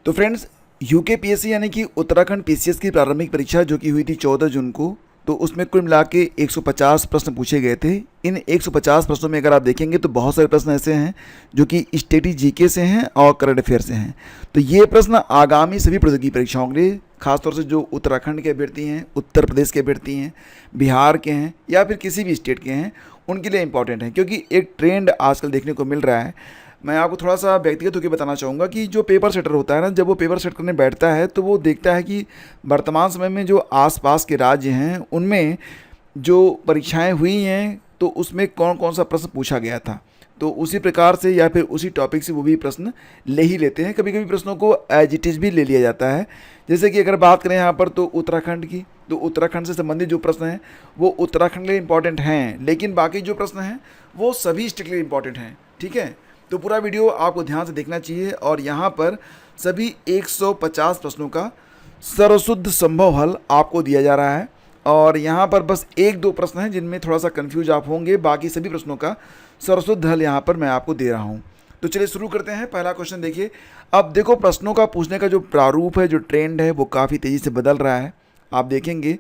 तो friends, UKPSC यानी कि उत्तराखंड पीसीएस की प्रारंभिक परीक्षा जो कि हुई थी 14 जून को, तो उसमें कुल मिला के 150 प्रश्न पूछे गए थे। इन 150 प्रश्नों में अगर आप देखेंगे तो बहुत सारे प्रश्न ऐसे हैं जो कि स्टेटी जीके से हैं और करंट अफेयर से हैं। तो ये प्रश्न आगामी सभी प्रतियोगी परीक्षाओं के लिए, खासतौर से जो उत्तराखंड के अभ्यर्थी हैं, उत्तर प्रदेश के अभ्यर्थी हैं, बिहार के हैं या फिर किसी भी स्टेट के हैं, उनके लिए इंपॉर्टेंट है। क्योंकि एक ट्रेंड आजकल देखने को मिल रहा है। मैं आपको थोड़ा सा व्यक्तिगत होकर बताना चाहूँगा कि जो पेपर सेटर होता है ना, जब वो पेपर सेट करने बैठता है तो वो देखता है कि वर्तमान समय में जो आसपास के राज्य हैं उनमें जो परीक्षाएं हुई हैं तो उसमें कौन कौन सा प्रश्न पूछा गया था। तो उसी प्रकार से या फिर उसी टॉपिक से वो भी प्रश्न ले ही लेते हैं। कभी कभी प्रश्नों को एज इट इज़ भी ले लिया जाता है। जैसे कि अगर बात करें यहाँ पर तो उत्तराखंड की, तो उत्तराखंड से संबंधित जो प्रश्न हैं वो उत्तराखंड के लिए इंपॉर्टेंट हैं, लेकिन बाकी जो प्रश्न हैं वो सभी स्टेट के लिए इंपॉर्टेंट हैं। ठीक है, तो पूरा वीडियो आपको ध्यान से देखना चाहिए। और यहाँ पर सभी 150 प्रश्नों का सर्वशुद्ध संभव हल आपको दिया जा रहा है। और यहाँ पर बस एक दो प्रश्न हैं जिनमें थोड़ा सा कंफ्यूज आप होंगे, बाकी सभी प्रश्नों का सर्वशुद्ध हल यहाँ पर मैं आपको दे रहा हूँ। तो चलिए शुरू करते हैं। पहला क्वेश्चन देखिए। अब देखो, प्रश्नों का पूछने का जो प्रारूप है, जो ट्रेंड है, वो काफ़ी तेज़ी से बदल रहा है। आप देखेंगे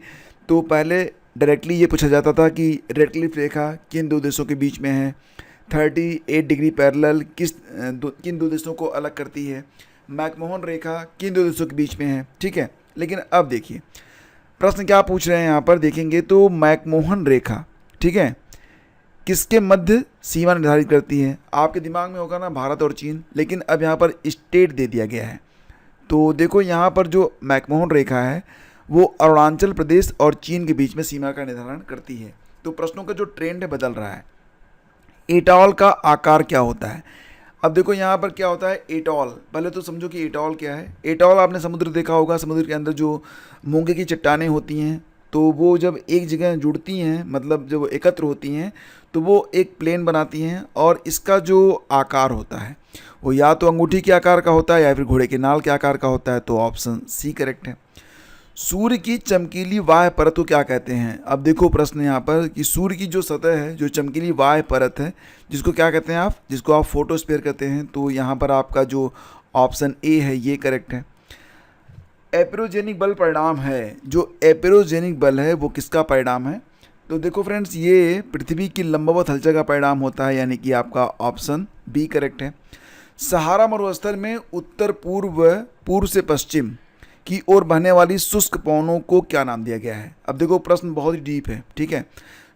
तो पहले डायरेक्टली ये पूछा जाता था कि रेड क्लिफ रेखा किन दो देशों के बीच में है, 38 डिग्री पैरेलल किन दो देशों को अलग करती है, मैकमोहन रेखा किन दो देशों के बीच में है। ठीक है, लेकिन अब देखिए प्रश्न क्या पूछ रहे हैं। यहाँ पर देखेंगे तो मैकमोहन रेखा, ठीक है, किसके मध्य सीमा निर्धारित करती है। आपके दिमाग में होगा ना भारत और चीन, लेकिन अब यहाँ पर स्टेट दे दिया गया है। तो देखो यहाँ पर जो मैकमोहन रेखा है वो अरुणाचल प्रदेश और चीन के बीच में सीमा का निर्धारण करती है। तो प्रश्नों का जो ट्रेंड है बदल रहा है। एटॉल का आकार क्या होता है। अब देखो यहाँ पर क्या होता है एटॉल। पहले तो समझो कि एटॉल क्या है। एटॉल आपने समुद्र देखा होगा, समुद्र के अंदर जो मूंगे की चट्टानें होती हैं तो वो जब एक जगह जुड़ती हैं, मतलब जब वो एकत्र होती हैं तो वो एक प्लेन बनाती हैं। और इसका जो आकार होता है वो या तो अंगूठी के आकार का होता है या फिर घोड़े के नाल के आकार का होता है। तो ऑप्शन सी करेक्ट है। सूर्य की चमकीली बाह्य परत को क्या कहते हैं। अब देखो प्रश्न यहाँ पर कि सूर्य की जो सतह है, जो चमकीली बाह्य परत है, जिसको क्या कहते हैं जिसको आप फोटोस्फीयर कहते हैं। तो यहाँ पर आपका जो ऑप्शन ए है ये करेक्ट है। एपेरोजेनिक बल परिणाम है, जो एपेरोजेनिक बल है वो किसका परिणाम है। तो देखो फ्रेंड्स, ये पृथ्वी की लंबवत हलचल का परिणाम होता है, यानी कि आपका ऑप्शन बी करेक्ट है। सहारा मरुस्थल में उत्तर पूर्व से पश्चिम की ओर बहने वाली शुष्क पवनों को क्या नाम दिया गया है। अब देखो प्रश्न बहुत ही डीप है। ठीक है,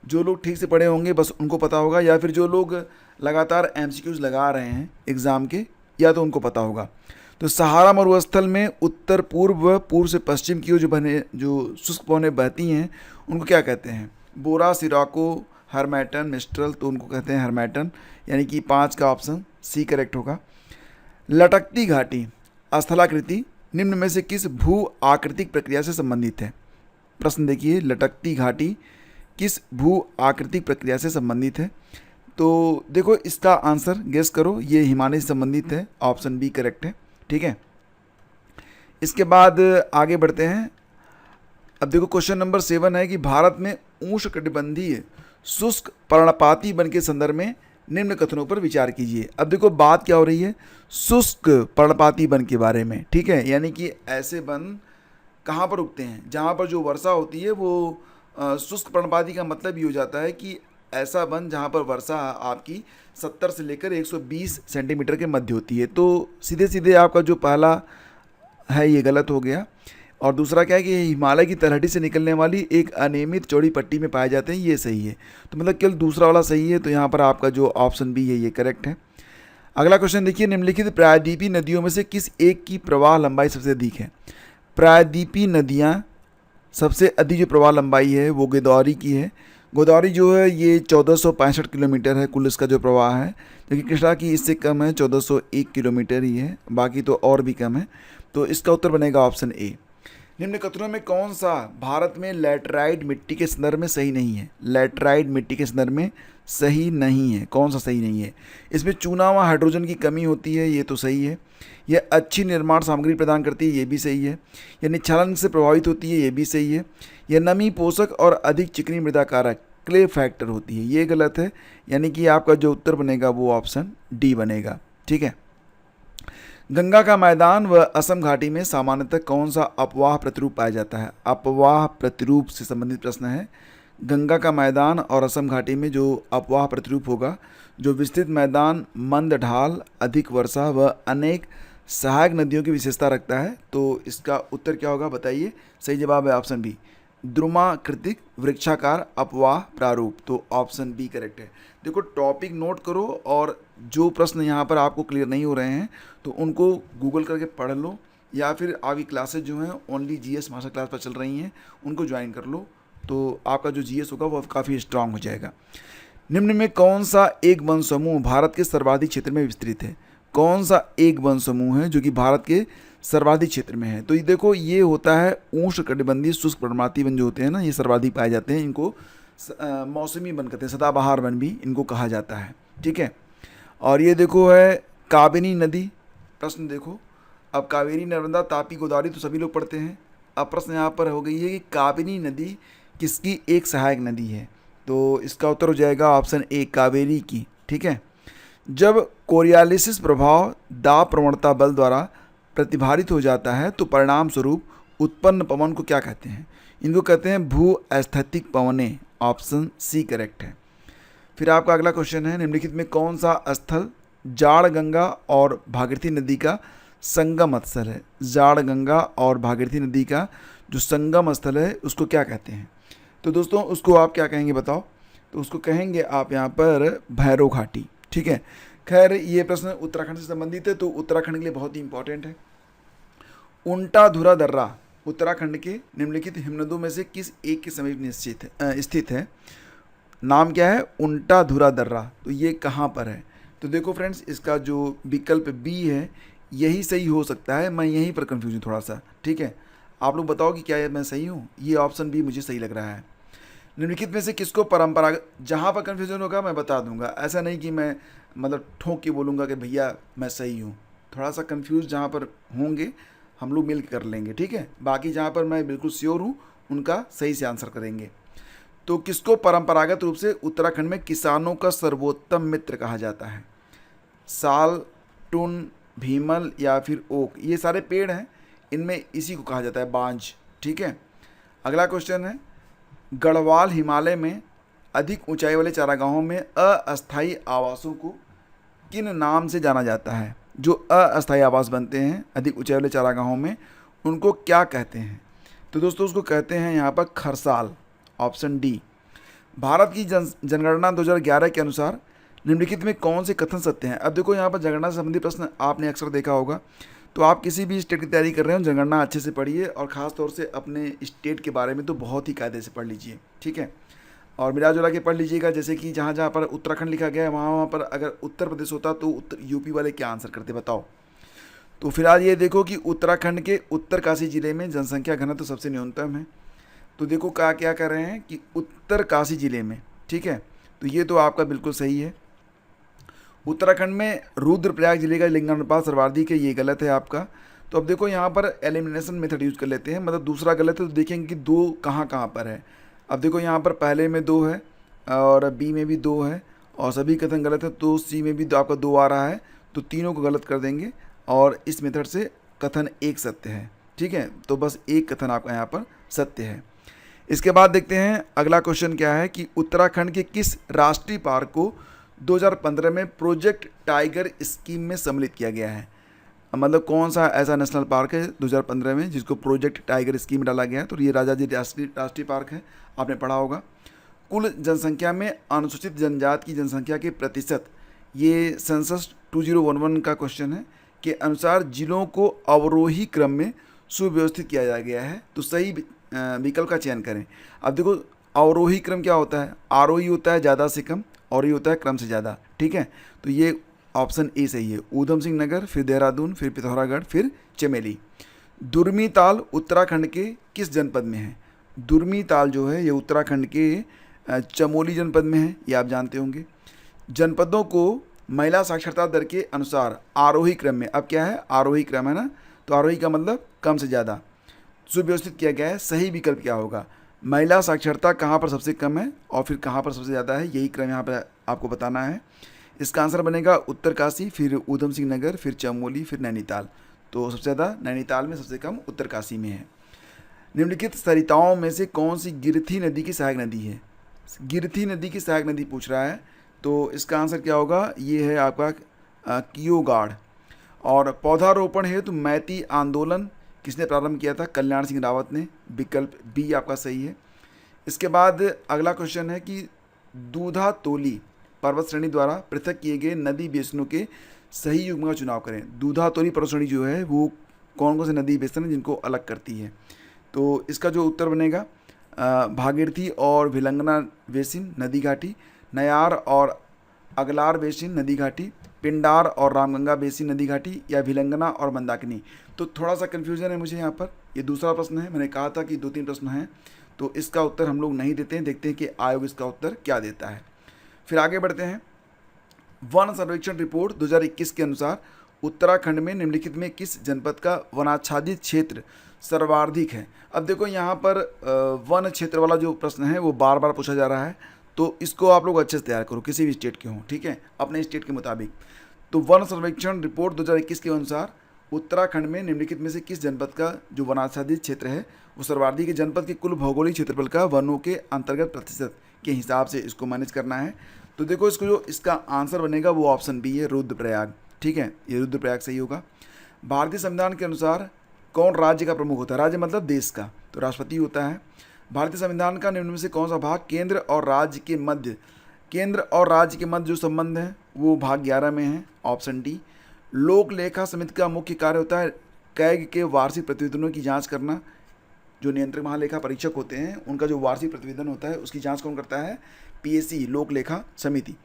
जो लोग ठीक से पढ़े होंगे बस उनको पता होगा, या फिर जो लोग लगातार एमसीक्यूज लगा रहे हैं एग्ज़ाम के, या तो उनको पता होगा। तो सहारा मरुस्थल में उत्तर पूर्व से पश्चिम की ओर जो शुष्क पवनें बहती हैं उनको क्या कहते हैं। बोरा, सिराको, हरमैटन, मिस्ट्रल। तो उनको कहते हैं हरमैटन, यानी कि 5 का ऑप्शन सी करेक्ट होगा। लटकती घाटी स्थलाकृति निम्न में से किस भू आकृतिक प्रक्रिया से संबंधित है। प्रश्न देखिए, लटकती घाटी किस भू आकृतिक प्रक्रिया से संबंधित है। तो देखो इसका आंसर गेस करो, ये हिमालय से संबंधित है। ऑप्शन बी करेक्ट है। ठीक है, इसके बाद आगे बढ़ते हैं। अब देखो क्वेश्चन नंबर 7 है कि भारत में उष्णकटिबंधीय शुष्क पर्णपाती वन के संदर्भ में निम्न कथनों पर विचार कीजिए। अब देखो बात क्या हो रही है, शुष्क पर्णपाती वन के बारे में। ठीक है, यानी कि ऐसे वन कहाँ पर उगते हैं जहाँ पर जो वर्षा होती है वो शुष्क पर्णपाती का मतलब ये हो जाता है कि ऐसा वन जहाँ पर वर्षा आपकी 70 से लेकर 120 सेंटीमीटर के मध्य होती है। तो सीधे सीधे आपका जो पहला है ये गलत हो गया। और दूसरा क्या है कि हिमालय की तलहटी से निकलने वाली एक अनियमित चौड़ी पट्टी में पाए जाते हैं, ये सही है। तो मतलब केवल दूसरा वाला सही है। तो यहाँ पर आपका जो ऑप्शन बी है ये करेक्ट है। अगला क्वेश्चन देखिए, निम्नलिखित प्रायद्वीपीय नदियों में से किस एक की प्रवाह लंबाई सबसे अधिक है। प्रायद्वीपीय नदियाँ सबसे अधिक जो प्रवाह लंबाई है वो गोदावरी की है। गोदावरी जो है ये 1465 किलोमीटर है कुल इसका जो प्रवाह है, जबकि कृष्णा की इससे कम है, 1401 किलोमीटर ही है, बाकी तो और भी कम है। तो इसका उत्तर बनेगा ऑप्शन ए। निम्न कथनों में कौन सा भारत में लैटराइट मिट्टी के संदर्भ में सही नहीं है। लैटराइट मिट्टी के संदर्भ में सही नहीं है, कौन सा सही नहीं है। इसमें चूना व हाइड्रोजन की कमी होती है, ये तो सही है। यह अच्छी निर्माण सामग्री प्रदान करती है, ये भी सही है। यह निच्छालन से प्रभावित होती है, ये भी सही है। यह नमी पोषक और अधिक चिकनी मृदा कारक क्ले फैक्टर होती है, ये गलत है। यानी कि आपका जो उत्तर बनेगा वो ऑप्शन डी बनेगा। ठीक है, गंगा का मैदान व असम घाटी में सामान्यतः कौन सा अपवाह प्रतिरूप पाया जाता है? अपवाह प्रतिरूप से संबंधित प्रश्न है। गंगा का मैदान और असम घाटी में जो अपवाह प्रतिरूप होगा, जो विस्तृत मैदान, मंद ढाल, अधिक वर्षा व अनेक सहायक नदियों की विशेषता रखता है। तो इसका उत्तर क्या होगा बताइए? सही जवाब है ऑप्शन बी, द्रुमाकृतिक वृक्षाकार अपवाह प्रारूप। तो ऑप्शन बी करेक्ट है। देखो टॉपिक नोट करो और जो प्रश्न यहाँ पर आपको क्लियर नहीं हो रहे हैं तो उनको गूगल करके पढ़ लो, या फिर आपकी क्लासेज जो हैं ओनली जीएस मास्टर क्लास पर चल रही हैं उनको ज्वाइन कर लो, तो आपका जो जीएस होगा वो काफ़ी स्ट्रांग हो जाएगा। निम्न में कौन सा एक वन समूह भारत के सर्वाधिक क्षेत्र में विस्तृत है? कौन सा एक वन समूह है जो कि भारत के सर्वाधिक क्षेत्र में है? तो ये देखो, ये होता है उष्णकटिबंधीय शुष्क पर्णपाती वन जो होते हैं ना, ये सर्वाधिक पाए जाते हैं। इनको मौसमी वन कहते हैं, सदाबहार वन भी इनको कहा जाता है। ठीक है, और ये देखो है काबिनी नदी। प्रश्न देखो, अब कावेरी, नर्मदा, तापी, गोदावरी तो सभी लोग पढ़ते हैं। अब प्रश्न यहाँ पर हो गई है कि काबिनी नदी किसकी एक सहायक नदी है? तो इसका उत्तर हो जाएगा ऑप्शन ए, कावेरी की। ठीक है, जब कोरियालिसिस प्रभाव दाब प्रवणता बल द्वारा प्रतिभारित हो जाता है तो परिणाम स्वरूप उत्पन्न पवन को क्या कहते हैं? इनको कहते हैं भू स्थैतिक पवनें। ऑप्शन सी करेक्ट है। फिर आपका अगला क्वेश्चन है, निम्नलिखित में कौन सा स्थल जाड़ गंगा और भागीरथी नदी का संगम स्थल है? जाड़ गंगा और भागीरथी नदी का जो संगम स्थल है उसको क्या कहते हैं? तो दोस्तों उसको आप क्या कहेंगे बताओ? तो उसको कहेंगे आप यहाँ पर भैरव घाटी। ठीक है, खैर ये प्रश्न उत्तराखंड से संबंधित है तो उत्तराखंड के लिए बहुत ही इंपॉर्टेंट है। उल्टाधुरा दर्रा उत्तराखंड के निम्नलिखित हिमनदों में से किस एक के समीप स्थित है? नाम क्या है? उल्टाधुरा दर्रा। तो ये कहाँ पर है? तो देखो फ्रेंड्स, इसका जो विकल्प बी है यही सही हो सकता है। मैं यहीं पर कंफ्यूज हूँ थोड़ा सा। ठीक है, आप लोग बताओ कि क्या मैं सही हूँ? ये ऑप्शन बी मुझे सही लग रहा है। निम्नलिखित में से किसको परंपरागत, जहाँ पर कन्फ्यूजन होगा मैं बता दूंगा, ऐसा नहीं कि मैं मतलब ठोक के बोलूँगा कि भैया मैं सही हूँ। थोड़ा सा कंफ्यूज जहाँ पर होंगे हम लोग मिल कर लेंगे। ठीक है, बाकी जहाँ पर मैं बिल्कुल श्योर हूँ उनका सही से आंसर करेंगे। तो किसको परंपरागत रूप से उत्तराखंड में किसानों का सर्वोत्तम मित्र कहा जाता है? साल, टुन, भीमल या फिर ओक, ये सारे पेड़ हैं, इनमें इसी को कहा जाता है बांज। ठीक है, अगला क्वेश्चन है, गढ़वाल हिमालय में अधिक ऊंचाई वाले चारागाहों में अस्थायी आवासों को किन नाम से जाना जाता है? जो अस्थायी आवास बनते हैं अधिक ऊंचाई वाले चारागाहों में उनको क्या कहते हैं? तो दोस्तों उसको कहते हैं यहाँ पर खरसाल। Option D. भारत की जनगणना 2011 के अनुसार निम्नलिखित में कौन से कथन सत्य हैं? अब देखो यहाँ पर जनगणना से संबंधित प्रश्न आपने अक्सर देखा होगा, तो आप किसी भी स्टेट की तैयारी कर रहे हो जनगणना अच्छे से पढ़िए और ख़ास तौर से अपने स्टेट के बारे में तो बहुत ही कायदे से पढ़ लीजिए। ठीक है, और मिला जुला के पढ़ लीजिएगा। जैसे कि जहाँ जहाँ पर उत्तराखंड लिखा गया है वहाँ पर अगर उत्तर प्रदेश होता तो यूपी वाले क्या आंसर करते बताओ? तो फिलहाल ये देखो कि उत्तराखंड के उत्तरकाशी जिले में जनसंख्या घनत्व तो सबसे न्यूनतम है। तो देखो क्या कर रहे हैं कि उत्तरकाशी जिले में। ठीक है, तो ये तो आपका बिल्कुल सही है। उत्तराखंड में रुद्रप्रयाग जिले का लिंगानुपात सर्वाधिक है, ये गलत है आपका। तो अब देखो यहाँ पर एलिमिनेशन मेथड यूज कर लेते हैं, मतलब दूसरा गलत है तो देखेंगे कि दो कहाँ कहाँ पर है। अब देखो यहाँ पर पहले में 2 है और बी में भी 2 है और सभी कथन गलत है, तो सी में भी आपका 2 आ रहा है, तो तीनों को गलत कर देंगे और इस मेथड से कथन एक सत्य है। ठीक है, तो बस एक कथन आपका यहाँ पर सत्य है। इसके बाद देखते हैं अगला क्वेश्चन क्या है कि उत्तराखंड के किस राष्ट्रीय पार्क को 2015 में प्रोजेक्ट टाइगर स्कीम में सम्मिलित किया गया है? मतलब कौन सा ऐसा नेशनल पार्क है 2015 में जिसको प्रोजेक्ट टाइगर स्कीम में डाला गया है? तो ये राजाजी राष्ट्रीय पार्क है, आपने पढ़ा होगा। कुल जनसंख्या में अनुसूचित जनजाति की जनसंख्या के प्रतिशत, ये सेंसस 2011 का क्वेश्चन है, के अनुसार जिलों को अवरोही क्रम में सुव्यवस्थित किया गया है। तो सही विकल्प का चयन करें। अब देखो अवरोही क्रम क्या होता है? आरोही होता है ज़्यादा से कम और ये होता है क्रम से ज़्यादा। ठीक है, तो ये ऑप्शन ए सही है। ऊधम सिंह नगर, फिर देहरादून, फिर पिथौरागढ़, फिर चमेली। दुर्मी ताल उत्तराखंड के किस जनपद में है? दुर्मी ताल जो है ये उत्तराखंड के चमोली जनपद में है, ये आप जानते होंगे। जनपदों को महिला साक्षरता दर के अनुसार आरोही क्रम में, अब क्या है आरोही क्रम है ना, तो आरोही का मतलब कम से ज़्यादा, सुव्यवस्थित किया गया है। सही विकल्प क्या होगा? महिला साक्षरता कहाँ पर सबसे कम है और फिर कहाँ पर सबसे ज़्यादा है, यही क्रम यहाँ पर आपको बताना है। इसका आंसर बनेगा उत्तरकाशी, फिर ऊधम सिंह नगर, फिर चमोली, फिर नैनीताल। तो सबसे ज़्यादा नैनीताल में, सबसे कम उत्तरकाशी में है। निम्नलिखित सरिताओं में से कौन सी गिरथी नदी की सहायक नदी है? गिरथी नदी की सहायक नदी पूछ रहा है, तो इसका आंसर क्या होगा? ये है आपका कियोगाड़। और पौधारोपण हेतु मैती आंदोलन किसने प्रारंभ किया था? कल्याण सिंह रावत ने। विकल्प बी आपका सही है। इसके बाद अगला क्वेश्चन है कि दूधा तोली पर्वत श्रेणी द्वारा पृथक किए गए नदी बेसिनों के सही युग्म का चुनाव करें। दूधा तोली पर्वत श्रेणी जो है वो कौन कौन से नदी बेसिन है जिनको अलग करती है? तो इसका जो उत्तर बनेगा भागीरथी और भिलंगना बेसिन नदी घाटी, नयार और अगलार बेसिन नदी घाटी, पिंडार और रामगंगा बेसिन नदी घाटी, या भिलंगना और मंदाकिनी। तो थोड़ा सा कन्फ्यूजन है मुझे यहाँ पर। ये दूसरा प्रश्न है, मैंने कहा था कि 2-3 प्रश्न हैं, तो इसका उत्तर हम लोग नहीं देते हैं। देखते हैं कि आयोग इसका उत्तर क्या देता है। फिर आगे बढ़ते हैं। वन सर्वेक्षण रिपोर्ट 2021 के अनुसार उत्तराखंड में निम्नलिखित में किस जनपद का वनाच्छादित क्षेत्र सर्वाधिक है? अब देखो यहाँ पर वन क्षेत्र वाला जो प्रश्न है वो बार बार पूछा जा रहा है, तो इसको आप लोग अच्छे से तैयार करो, किसी भी स्टेट के हों, ठीक है, अपने स्टेट के मुताबिक। तो वन सर्वेक्षण रिपोर्ट 2021 के अनुसार उत्तराखंड में निम्नलिखित में से किस जनपद का जो वनाच्छादित क्षेत्र है वो सर्वाधिक है? जनपद के कुल भौगोलिक क्षेत्रफल का वनों के अंतर्गत प्रतिशत के हिसाब से इसको मैनेज करना है। तो देखो इसको जो इसका आंसर बनेगा वो ऑप्शन बी है, रुद्रप्रयाग। ठीक है, ये रुद्रप्रयाग सही होगा। भारतीय संविधान के अनुसार कौन राज्य का प्रमुख होता है? राज्य मतलब देश का, तो राष्ट्रपति होता है। भारतीय संविधान का निम्न में से कौन सा भाग केंद्र और राज्य के मध्य जो संबंध है वो भाग 11 में है? Option D. लोक लेखा समिति का मुख्य कार्य होता है कैग के वार्षिक प्रतिवेदनों की जांच करना। जो नियंत्रक महालेखा परीक्षक होते हैं उनका जो वार्षिक प्रतिवेदन होता है उसकी जांच कौन करता है? पीएससी, लोक लेखा समिति।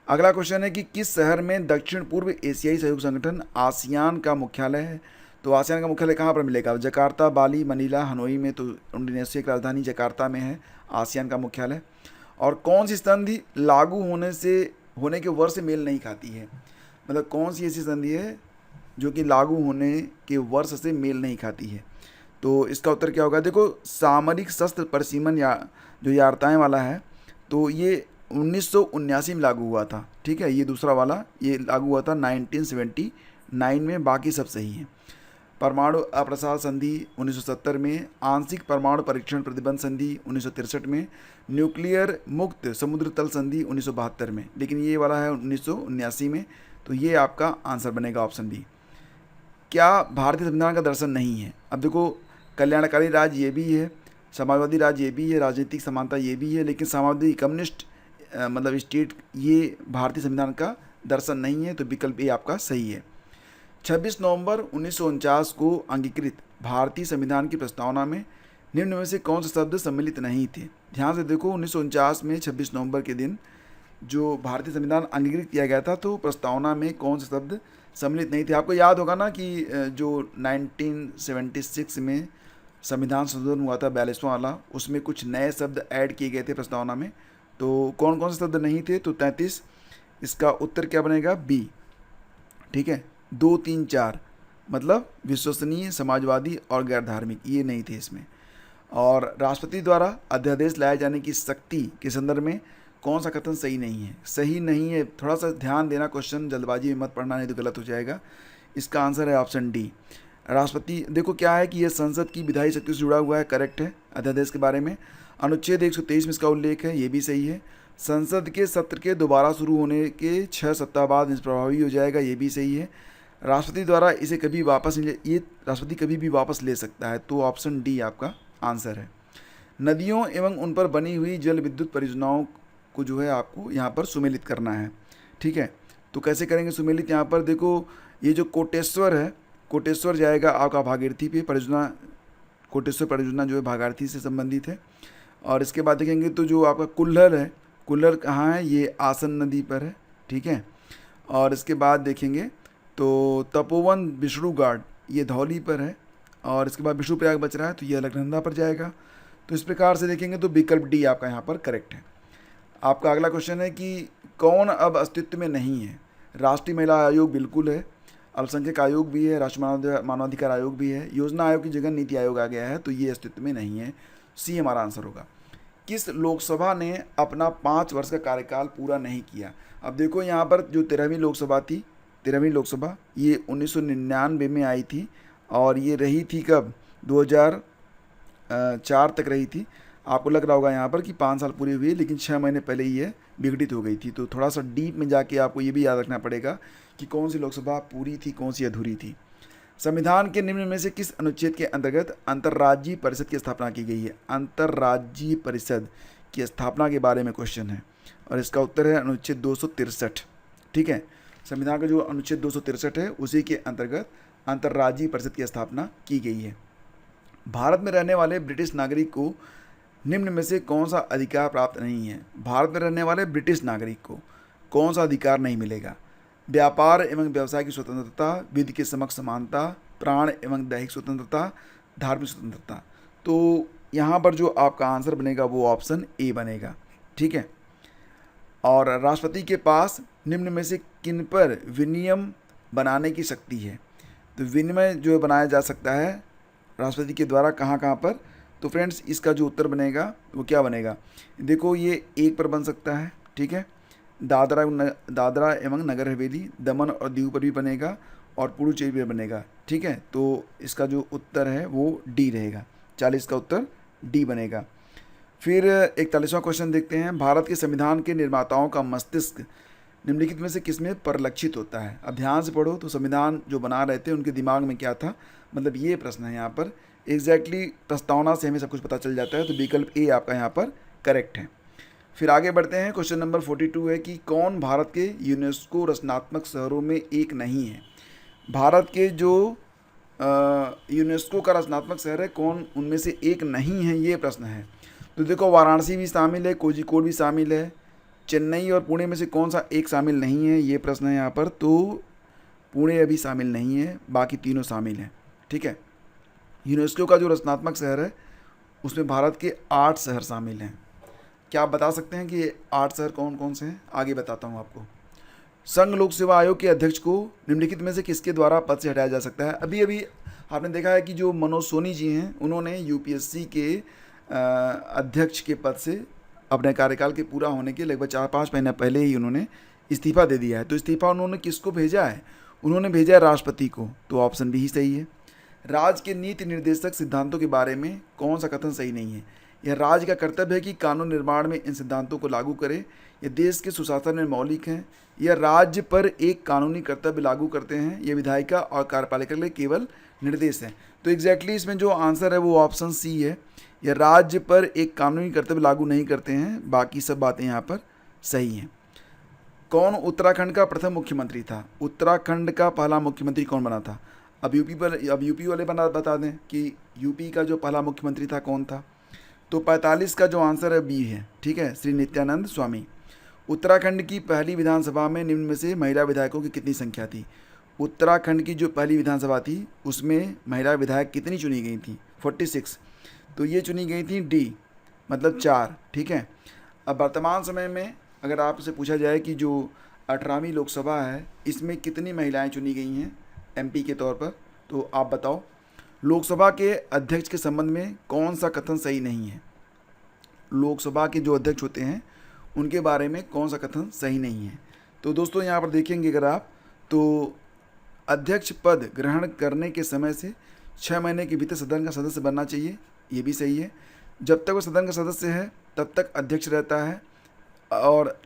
अगला क्वेश्चन है कि किस शहर में दक्षिण पूर्व एशियाई सहयोग संगठन आसियान का मुख्यालय है? तो आसियान का मुख्यालय कहाँ पर मिलेगा? जकार्ता, बाली, मनीला, हनोई में। तो इंडोनेशिया की राजधानी जकार्ता में है आसियान का मुख्यालय। और कौन सी संधि लागू होने के वर्ष से मेल नहीं खाती है? मतलब कौन सी ऐसी संधि है जो कि लागू होने के वर्ष से मेल नहीं खाती है? तो इसका उत्तर क्या होगा? देखो सामरिक शस्त्र परिसीमन या जो यारताएँ वाला है तो ये 1979 में लागू हुआ था। ठीक है, ये दूसरा वाला ये लागू हुआ था 1979 में, बाकी सब सही है। परमाणु अप्रसार संधि 1970 में, आंशिक परमाणु परीक्षण प्रतिबंध संधि 1963 में, न्यूक्लियर मुक्त समुद्र तल संधि 1972 में, लेकिन ये वाला है 1979 में। तो ये आपका आंसर बनेगा ऑप्शन बी। क्या भारतीय संविधान का दर्शन नहीं है? अब देखो कल्याणकारी राज्य ये भी है, समाजवादी राज्य ये भी है, राजनीतिक समानता ये भी है, लेकिन समाजवादी कम्युनिस्ट मतलब स्टेट ये भारतीय संविधान का दर्शन नहीं है। तो विकल्प ए आपका सही है। 26 नवंबर 1949 को अंगीकृत भारतीय संविधान की प्रस्तावना में निम्न में से कौन से शब्द सम्मिलित नहीं थे? ध्यान से देखो 1949 में 26 नवंबर के दिन जो भारतीय संविधान अंगीकृत किया गया था तो प्रस्तावना में कौन से शब्द सम्मिलित नहीं थे? आपको याद होगा ना कि जो 1976 में संविधान संशोधन हुआ था 42वां वाला, उसमें कुछ नए शब्द ऐड किए गए थे प्रस्तावना में। तो कौन कौन से शब्द नहीं थे? तो 33। इसका उत्तर क्या बनेगा? बी। ठीक है, 2, 3, 4 मतलब विश्वसनीय, समाजवादी और गैर धार्मिक, ये नहीं थे इसमें। और राष्ट्रपति द्वारा अध्यादेश लाए जाने की शक्ति के संदर्भ में कौन सा कथन सही नहीं है? सही नहीं है, थोड़ा सा ध्यान देना, क्वेश्चन जल्दबाजी में मत पढ़ना नहीं तो गलत हो जाएगा। इसका आंसर है ऑप्शन डी। राष्ट्रपति देखो क्या है कि यह संसद की विधायी शक्ति से जुड़ा हुआ है, करेक्ट है। अध्यादेश के बारे में अनुच्छेद 123 में इसका उल्लेख है, ये भी सही है। संसद के सत्र के दोबारा शुरू होने के 6 सप्ताह बाद प्रभावी हो जाएगा, ये भी सही है। राष्ट्रपति द्वारा इसे कभी वापस ये राष्ट्रपति कभी भी वापस ले सकता है, तो ऑप्शन डी आपका आंसर है। नदियों एवं उन पर बनी हुई जल विद्युत परियोजनाओं को जो है आपको यहाँ पर सुमेलित करना है। ठीक है, तो कैसे करेंगे सुमेलित? यहाँ पर देखो ये जो कोटेश्वर है, कोटेश्वर जाएगा आपका भागीरथी पे परियोजना, कोटेश्वर परियोजना जो है भागीरथी से संबंधित है। और इसके बाद देखेंगे तो जो आपका कुल्लर है, कुल्लर कहाँ है? ये आसन नदी पर है। ठीक है, और इसके बाद देखेंगे तो तपोवन विष्णुगाड ये धौली पर है। और इसके बाद विष्णुप्रयाग बच रहा है तो ये अलकनंदा पर जाएगा। तो इस प्रकार से देखेंगे तो विकल्प डी आपका यहाँ पर करेक्ट है। आपका अगला क्वेश्चन है कि कौन अब अस्तित्व में नहीं है? राष्ट्रीय महिला आयोग बिल्कुल है, अल्पसंख्यक आयोग भी है, राष्ट्रीय मानवाधिकार आयोग भी है, योजना आयोग की जगह नीति आयोग आ गया है, तो ये अस्तित्व में नहीं है। सी हमारा आंसर होगा। किस लोकसभा ने अपना 5 वर्ष का कार्यकाल पूरा नहीं किया। अब देखो यहाँ पर जो 13वीं लोकसभा थी, 13वीं लोकसभा ये 1999 में आई थी और ये रही थी कब, 2004 तक रही थी। आपको लग रहा होगा यहाँ पर कि 5 साल पूरे हुए, लेकिन 6 महीने पहले ही ये विघटित हो गई थी। तो थोड़ा सा डीप में जाके आपको ये भी याद रखना पड़ेगा कि कौन सी लोकसभा पूरी थी, कौन सी अधूरी थी। संविधान के निम्न में से किस अनुच्छेद के अंतर्गत अंतर्राज्यीय परिषद की स्थापना की गई है। अंतर्राज्यीय परिषद की स्थापना के बारे में क्वेश्चन है और इसका उत्तर है अनुच्छेद 263। ठीक है, संविधान का जो अनुच्छेद 263 है उसी के अंतर्गत अंतर्राज्यीय परिषद की स्थापना की गई है। भारत में रहने वाले ब्रिटिश नागरिक को निम्न में से कौन सा अधिकार प्राप्त नहीं है। भारत में रहने वाले ब्रिटिश नागरिक को कौन सा अधिकार नहीं मिलेगा। व्यापार एवं व्यवसाय की स्वतंत्रता, विधि के समक्ष समानता, प्राण एवं दैहिक स्वतंत्रता, धार्मिक स्वतंत्रता। तो यहाँ पर जो आपका आंसर बनेगा वो ऑप्शन ए बनेगा। ठीक है, और राष्ट्रपति के पास निम्न में से किन पर विनियम बनाने की शक्ति है। तो विनिमय जो बनाया जा सकता है राष्ट्रपति के द्वारा कहाँ कहाँ पर। तो फ्रेंड्स इसका जो उत्तर बनेगा वो क्या बनेगा, देखो ये एक पर बन सकता है। ठीक है, दादरा एवं नगर हवेली, दमन और दीव पर भी बनेगा और पुडुचेरी पर बनेगा। ठीक है, तो इसका जो उत्तर है वो डी रहेगा। 40 का उत्तर डी बनेगा। फिर 41वां क्वेश्चन देखते हैं। भारत के संविधान के निर्माताओं का मस्तिष्क निम्नलिखित में से किसमें परिलक्षित होता है। अब ध्यान से पढ़ो तो संविधान जो बना रहे थे उनके दिमाग में क्या था, मतलब ये प्रश्न है यहाँ पर। एग्जैक्टली प्रस्तावना से हमें सब कुछ पता चल जाता है, तो विकल्प ए आपका यहाँ पर करेक्ट है। फिर आगे बढ़ते हैं। क्वेश्चन नंबर 42 है कि कौन भारत के यूनेस्को रचनात्मक शहरों में एक नहीं है। भारत के जो यूनेस्को का रचनात्मक शहर है कौन उनमें से एक नहीं है, ये प्रश्न है। तो देखो वाराणसी भी शामिल है, कोझिकोड भी शामिल है, चेन्नई और पुणे में से कौन सा एक शामिल नहीं है, ये प्रश्न है यहाँ पर। तो पुणे अभी शामिल नहीं है, बाकी तीनों शामिल हैं। ठीक है, यूनेस्को का जो रचनात्मक शहर है उसमें भारत के 8 शहर शामिल हैं। क्या आप बता सकते हैं कि ये 8 शहर कौन कौन से हैं? आगे बताता हूँ आपको। संघ लोक सेवा आयोग के अध्यक्ष को निम्नलिखित में से किसके द्वारा पद से हटाया जा सकता है। अभी अभी आपने देखा है कि जो मनोज सोनी जी हैं उन्होंने यूपीएससी के अध्यक्ष के पद से अपने कार्यकाल के पूरा होने के लगभग 4-5 महीने पहले ही उन्होंने इस्तीफा दे दिया है। तो इस्तीफा उन्होंने किसको भेजा है, उन्होंने भेजा है राष्ट्रपति को। तो ऑप्शन भी ही सही है। राज्य के नीति निर्देशक सिद्धांतों के बारे में कौन सा कथन सही नहीं है। यह राज्य का कर्तव्य है कि कानून निर्माण में इन सिद्धांतों को लागू करे। यह देश के सुशासन में मौलिक हैं। यह राज्य पर एक कानूनी कर्तव्य लागू करते हैं। यह विधायिका और कार्यपालिका के लिए केवल निर्देश है। तो एग्जैक्टली इसमें जो आंसर है वो ऑप्शन सी है। यह राज्य पर एक कानूनी कर्तव्य लागू नहीं करते हैं, बाकी सब बातें यहाँ पर सही हैं। कौन उत्तराखंड का प्रथम मुख्यमंत्री था। उत्तराखंड का पहला मुख्यमंत्री कौन बना था। अब यूपी वाले बता दें कि यूपी का जो पहला मुख्यमंत्री था कौन था। तो 45 का जो आंसर है बी है। ठीक है, श्री नित्यानंद स्वामी। उत्तराखंड की पहली विधानसभा में निम्न में से महिला विधायकों की कितनी संख्या थी। उत्तराखंड की जो पहली विधानसभा थी उसमें महिला विधायक कितनी चुनी गई थी, 46। तो ये चुनी गई थी डी, मतलब 4। ठीक है, अब वर्तमान समय में अगर आपसे पूछा जाए कि जो 18वीं लोकसभा है इसमें कितनी महिलाएं चुनी गई हैं एमपी के तौर पर, तो आप बताओ। लोकसभा के अध्यक्ष के संबंध में कौन सा कथन सही नहीं है। लोकसभा के जो अध्यक्ष होते हैं उनके बारे में कौन सा कथन सही नहीं है। तो दोस्तों यहाँ पर देखेंगे अगर आप, तो अध्यक्ष पद ग्रहण करने के समय से 6 महीने के भीतर सदन का सदस्य बनना चाहिए, ये भी सही है। जब तक वो सदन का सदस्य है तब तक अध्यक्ष रहता है। और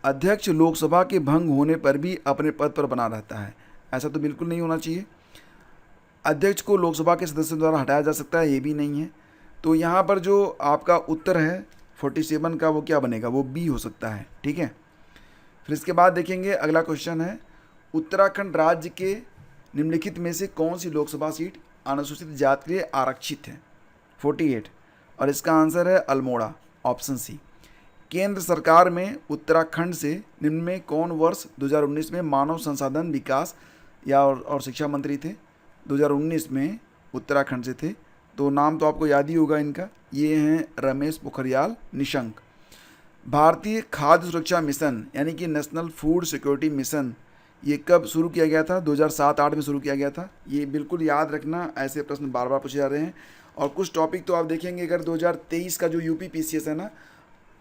अध्यक्ष लोकसभा के भंग होने पर भी अपने पद पर बना रहता है, ऐसा तो बिल्कुल नहीं होना चाहिए। अध्यक्ष को लोकसभा के सदस्यों द्वारा हटाया जा सकता है, ये भी नहीं है। तो यहाँ पर जो आपका उत्तर है 47 का वो क्या बनेगा, वो बी हो सकता है। ठीक है, फिर इसके बाद देखेंगे अगला क्वेश्चन है। उत्तराखंड राज्य के निम्नलिखित में से कौन सी लोकसभा सीट अनुसूचित जाति के लिए आरक्षित है, 48। और इसका आंसर है अल्मोड़ा, ऑप्शन सी। केंद्र सरकार में उत्तराखंड से निम्न में कौन वर्ष 2019 में मानव संसाधन विकास और शिक्षा मंत्री थे। 2019 में उत्तराखंड से थे, तो नाम तो आपको याद ही होगा इनका, ये हैं रमेश पोखरियाल निशंक। भारतीय खाद्य सुरक्षा मिशन यानी कि नेशनल फूड सिक्योरिटी मिशन ये कब शुरू किया गया था? 2007-8 में शुरू किया गया था। ये बिल्कुल याद रखना, ऐसे प्रश्न बार बार पूछे जा रहे हैं। और कुछ टॉपिक तो आप देखेंगे, अगर 2023 का जो यूपी पीसीएस है ना,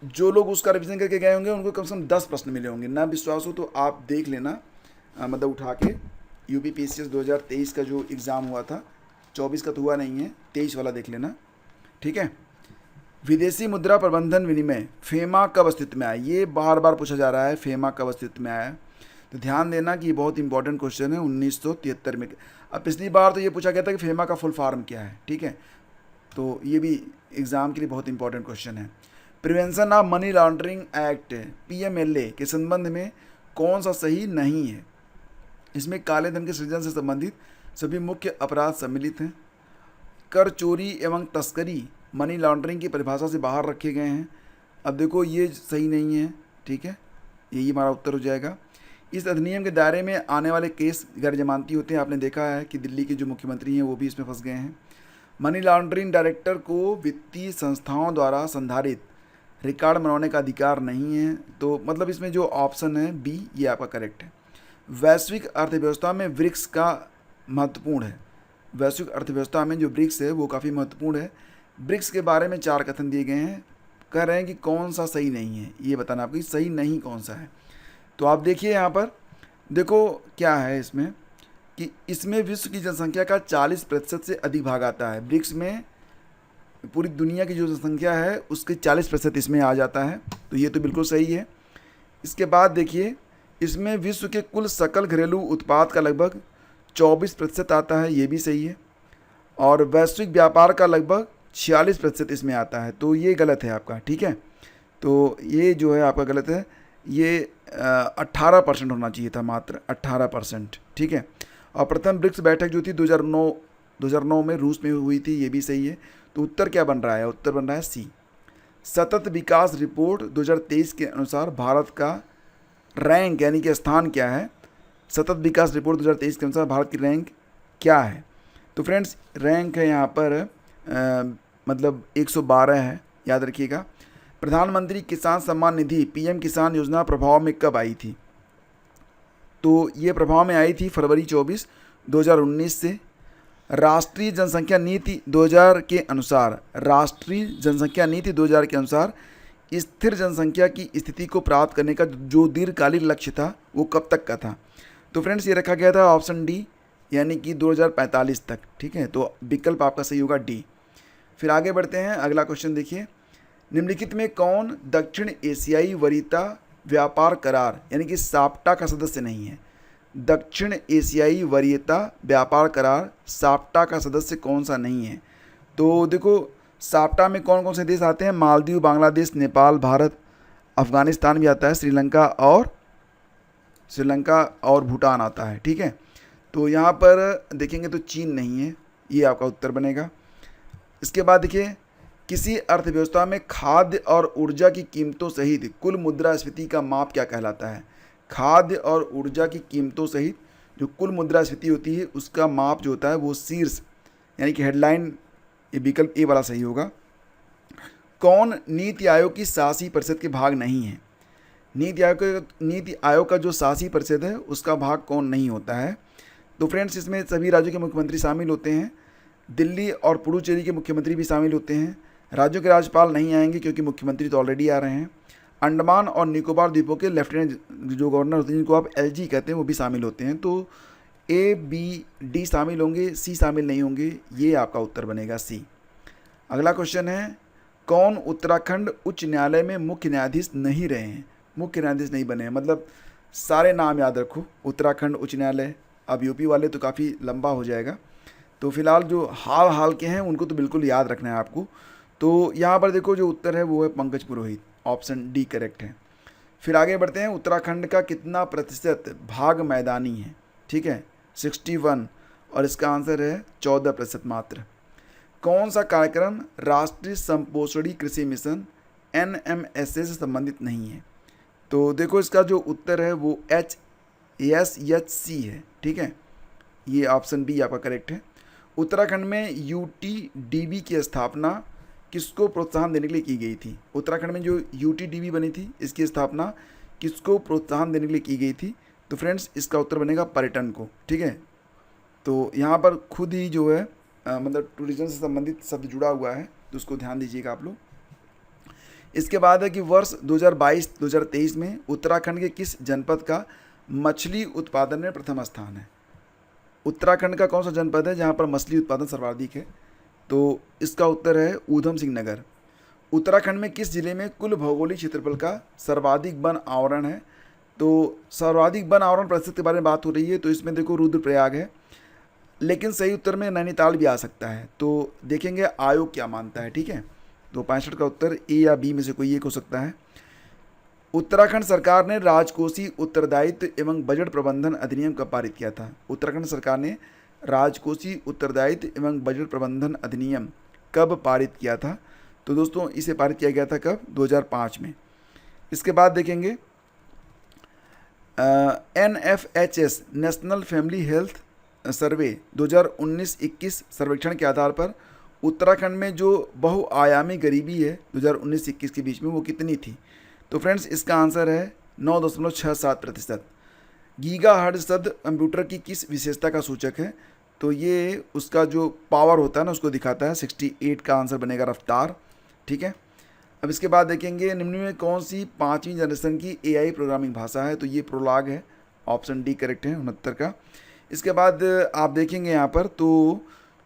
जो लोग उसका रिवीजन करके गए होंगे उनको कम से कम 10 प्रश्न मिले होंगे। ना विश्वास हो तो आप देख लेना, मतलब उठा के यूपी पीसीएस 2023 का जो एग्ज़ाम हुआ था, 24 का तो हुआ नहीं है, 23 वाला देख लेना, ठीक है। विदेशी मुद्रा प्रबंधन विनिमय फेमा कब अस्तित्व में आया? ये बार बार पूछा जा रहा है, फेमा कब अस्तित्व में आया। तो ध्यान देना कि ये बहुत इंपॉर्टेंट क्वेश्चन है, 1973 में। अब पिछली बार तो ये पूछा गया था कि फेमा का फुल फॉर्म क्या है, ठीक है। तो ये भी एग्ज़ाम के लिए बहुत इंपॉर्टेंट क्वेश्चन है। Prevention of money laundering act PMLA के संबंध में कौन सा सही नहीं है? इसमें काले धन के सृजन से संबंधित सभी मुख्य अपराध सम्मिलित हैं। कर चोरी एवं तस्करी मनी लॉन्ड्रिंग की परिभाषा से बाहर रखे गए हैं। अब देखो ये सही नहीं है, ठीक है, यही हमारा उत्तर हो जाएगा। इस अधिनियम के दायरे में आने वाले केस गैर जमानती होते हैं। आपने देखा है कि दिल्ली के जो मुख्यमंत्री हैं वो भी इसमें फंस गए हैं। मनी लॉन्ड्रिंग डायरेक्टर को वित्तीय संस्थाओं द्वारा संधारित रिकॉर्ड बनाने का अधिकार नहीं है। तो मतलब इसमें जो ऑप्शन है बी, ये आपका करेक्ट है। वैश्विक अर्थव्यवस्था में ब्रिक्स का महत्वपूर्ण है। वैश्विक अर्थव्यवस्था में जो ब्रिक्स है वो काफ़ी महत्वपूर्ण है। ब्रिक्स के बारे में 4 कथन दिए गए हैं। कह रहे हैं कि कौन सा सही नहीं है, ये बताना आपको सही नहीं कौन सा है। तो आप देखिए यहाँ पर, देखो क्या है इसमें कि इसमें विश्व की जनसंख्या का 40% से अधिक भाग आता है। ब्रिक्स में पूरी दुनिया की जो जनसंख्या है उसके 40% इसमें आ जाता है, तो ये तो बिल्कुल सही है। इसके बाद देखिए, इसमें विश्व के कुल सकल घरेलू उत्पाद का लगभग 24% आता है, ये भी सही है। और वैश्विक व्यापार का लगभग 46% इसमें आता है, तो ये गलत है आपका, ठीक है। तो ये जो है आपका गलत है, ये 18% होना चाहिए था, मात्र 18%, ठीक है। और प्रथम ब्रिक्स बैठक जो थी 2009 में रूस में हुई थी, ये भी सही है। तो उत्तर क्या बन रहा है? उत्तर बन रहा है सी। सतत विकास रिपोर्ट 2023 के अनुसार भारत का रैंक यानी कि स्थान क्या है? सतत विकास रिपोर्ट 2023 के अनुसार भारत की रैंक क्या है? तो फ्रेंड्स रैंक है यहाँ पर मतलब 112 है, याद रखिएगा। प्रधानमंत्री किसान सम्मान निधि पीएम किसान योजना प्रभाव में कब आई थी? तो ये प्रभाव में आई थी फरवरी 24, 2019 से। राष्ट्रीय जनसंख्या नीति 2000 के अनुसार, राष्ट्रीय जनसंख्या नीति 2000 के अनुसार स्थिर जनसंख्या की स्थिति को प्राप्त करने का जो दीर्घकालीन लक्ष्य था वो कब तक का था? तो फ्रेंड्स ये रखा गया था ऑप्शन डी, यानी कि 2045 तक, ठीक है। तो विकल्प आपका सही होगा डी। फिर आगे बढ़ते हैं, अगला क्वेश्चन देखिए। निम्नलिखित में कौन दक्षिण एशियाई वरीयता व्यापार करार यानी कि साप्टा का सदस्य नहीं है? दक्षिण एशियाई वरीयता व्यापार करार साप्टा का सदस्य कौन सा नहीं है? तो देखो साप्टा में कौन कौन से देश आते हैं? मालदीव, बांग्लादेश, नेपाल, भारत, अफगानिस्तान भी आता है, श्रीलंका और भूटान आता है, ठीक है। तो यहाँ पर देखेंगे तो चीन नहीं है, ये आपका उत्तर बनेगा। इसके बाद देखिए, किसी अर्थव्यवस्था में खाद्य और ऊर्जा की कीमतों सहित कुल मुद्रास्फीति का माप क्या कहलाता है? खाद्य और ऊर्जा की कीमतों सहित जो कुल मुद्रास्फीति होती है उसका माप जो होता है वो शीर्ष यानी कि हेडलाइन, ये विकल्प ए वाला सही होगा। कौन नीति आयोग की शासी परिषद के भाग नहीं है? नीति आयोग का जो शासी परिषद है उसका भाग कौन नहीं होता है? तो फ्रेंड्स इसमें सभी राज्यों के मुख्यमंत्री शामिल होते हैं। दिल्ली और पुडुचेरी के मुख्यमंत्री भी शामिल होते हैं। राज्यों के राज्यपाल नहीं आएंगे क्योंकि मुख्यमंत्री तो ऑलरेडी आ रहे हैं। अंडमान और निकोबार द्वीपों के लेफ्टिनेंट जो गवर्नर होते हैं जिनको आप एलजी कहते हैं वो भी शामिल होते हैं। तो ए, बी, डी शामिल होंगे, सी शामिल नहीं होंगे, ये आपका उत्तर बनेगा सी। अगला क्वेश्चन है, कौन उत्तराखंड उच्च न्यायालय में मुख्य न्यायाधीश नहीं रहे हैं? मुख्य न्यायाधीश नहीं बने हैं, मतलब सारे नाम याद रखो। उत्तराखंड उच्च न्यायालय, अब यूपी वाले तो काफ़ी लंबा हो जाएगा, तो फिलहाल जो हाल के हैं उनको तो बिल्कुल याद रखना है आपको। तो यहाँ पर देखो जो उत्तर है वो है पंकज पुरोहित, ऑप्शन डी करेक्ट है। फिर आगे बढ़ते हैं, उत्तराखंड का कितना प्रतिशत भाग मैदानी है? ठीक है 61, और इसका आंसर है 14% मात्र। कौन सा कार्यक्रम राष्ट्रीय संपोषणी कृषि मिशन NMSA से संबंधित नहीं है? तो देखो इसका जो उत्तर है वो HSHC है, ठीक है, ये ऑप्शन बी आपका करेक्ट है। उत्तराखंड में UTDB की स्थापना किसको प्रोत्साहन देने के लिए की गई थी? उत्तराखंड में जो UTDB बनी थी इसकी स्थापना किसको प्रोत्साहन देने के लिए की गई थी? तो फ्रेंड्स इसका उत्तर बनेगा पर्यटन को। ठीक है, तो यहाँ पर खुद ही जो है मतलब टूरिज्म से संबंधित शब्द जुड़ा हुआ है, तो उसको ध्यान दीजिएगा आप लोग। इसके बाद है कि वर्ष 2022-2023 में उत्तराखंड के किस जनपद का मछली उत्पादन में प्रथम स्थान है? उत्तराखंड का कौन सा जनपद है जहाँ पर मछली उत्पादन सर्वाधिक है? तो इसका उत्तर है ऊधम सिंह नगर। उत्तराखंड में किस जिले में कुल भौगोलिक क्षेत्रफल का सर्वाधिक वन आवरण है? तो सर्वाधिक वन आवरण प्रतिशत के बारे में बात हो रही है, तो इसमें देखो रुद्रप्रयाग है, लेकिन सही उत्तर में नैनीताल भी आ सकता है। तो देखेंगे आयोग क्या मानता है। ठीक है, तो 65 का उत्तर ए या बी में से कोई एक हो सकता है। उत्तराखंड सरकार ने राजकोषीय उत्तरदायित्व एवं बजट प्रबंधन अधिनियम कब पारित किया था? उत्तराखंड सरकार ने राजकोषीय उत्तरदायित्व एवं बजट प्रबंधन अधिनियम कब पारित किया था? तो दोस्तों इसे पारित किया गया था कब? 2005 में। इसके बाद देखेंगे NFHS national family health survey 2019-21 सर्वेक्षण के आधार पर उत्तराखंड में जो बहुआयामी गरीबी है 2019-21 के बीच में वो कितनी थी? तो फ्रेंड्स इसका आंसर है 9.67%। गीगाहर्ट्ज़ शब्द कंप्यूटर की किस विशेषता का सूचक है? तो ये उसका जो पावर होता है ना उसको दिखाता है। 68 का आंसर बनेगा रफ्तार। ठीक है, अब इसके बाद देखेंगे निम्न में कौन सी 5वीं जनरेशन की AI प्रोग्रामिंग भाषा है? तो ये प्रोलाग है, ऑप्शन डी करेक्ट है 69 का। इसके बाद आप देखेंगे यहाँ पर तो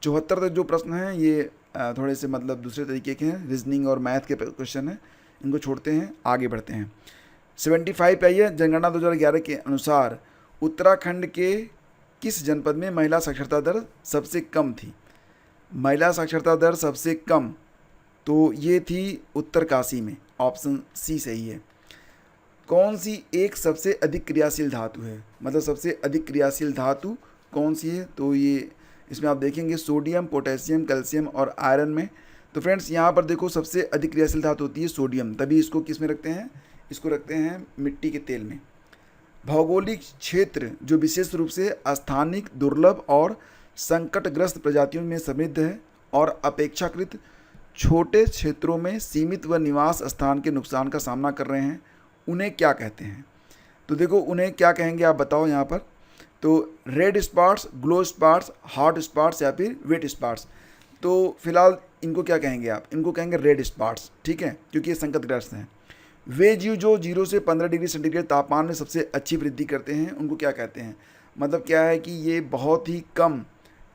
74 तक जो प्रश्न हैं ये थोड़े से मतलब दूसरे तरीके के हैं, रीजनिंग और मैथ के क्वेश्चन हैं, इनको छोड़ते हैं, आगे बढ़ते हैं। 75 पे आइए। जनगणना 2011 के अनुसार उत्तराखंड के किस जनपद में महिला साक्षरता दर सबसे कम थी? महिला साक्षरता दर सबसे कम तो ये थी उत्तरकाशी में, ऑप्शन सी सही है। कौन सी एक सबसे अधिक क्रियाशील धातु है? मतलब सबसे अधिक क्रियाशील धातु कौन सी है? तो ये इसमें आप देखेंगे सोडियम, पोटेशियम, कैल्शियम और आयरन में। तो फ्रेंड्स यहाँ पर देखो सबसे अधिक क्रियाशील धातु होती है सोडियम, तभी इसको किस में रखते हैं? इसको रखते हैं मिट्टी के तेल में। भौगोलिक क्षेत्र जो विशेष रूप से स्थानिक, दुर्लभ और संकटग्रस्त प्रजातियों में समृद्ध है और अपेक्षाकृत छोटे क्षेत्रों में सीमित व निवास स्थान के नुकसान का सामना कर रहे हैं, उन्हें क्या कहते हैं? तो देखो उन्हें क्या कहेंगे आप बताओ यहाँ पर। तो red spots, glow spots, hot spots या फिर वेट स्पॉट्स। तो फिलहाल इनको क्या कहेंगे आप? इनको कहेंगे रेड स्पॉट्स। ठीक है, क्योंकि ये संकटग्रस्त हैं। वे जीव जो 0 से 15 डिग्री सेंटीग्रेड तापमान में सबसे अच्छी वृद्धि करते हैं उनको क्या कहते हैं? मतलब क्या है कि ये बहुत ही कम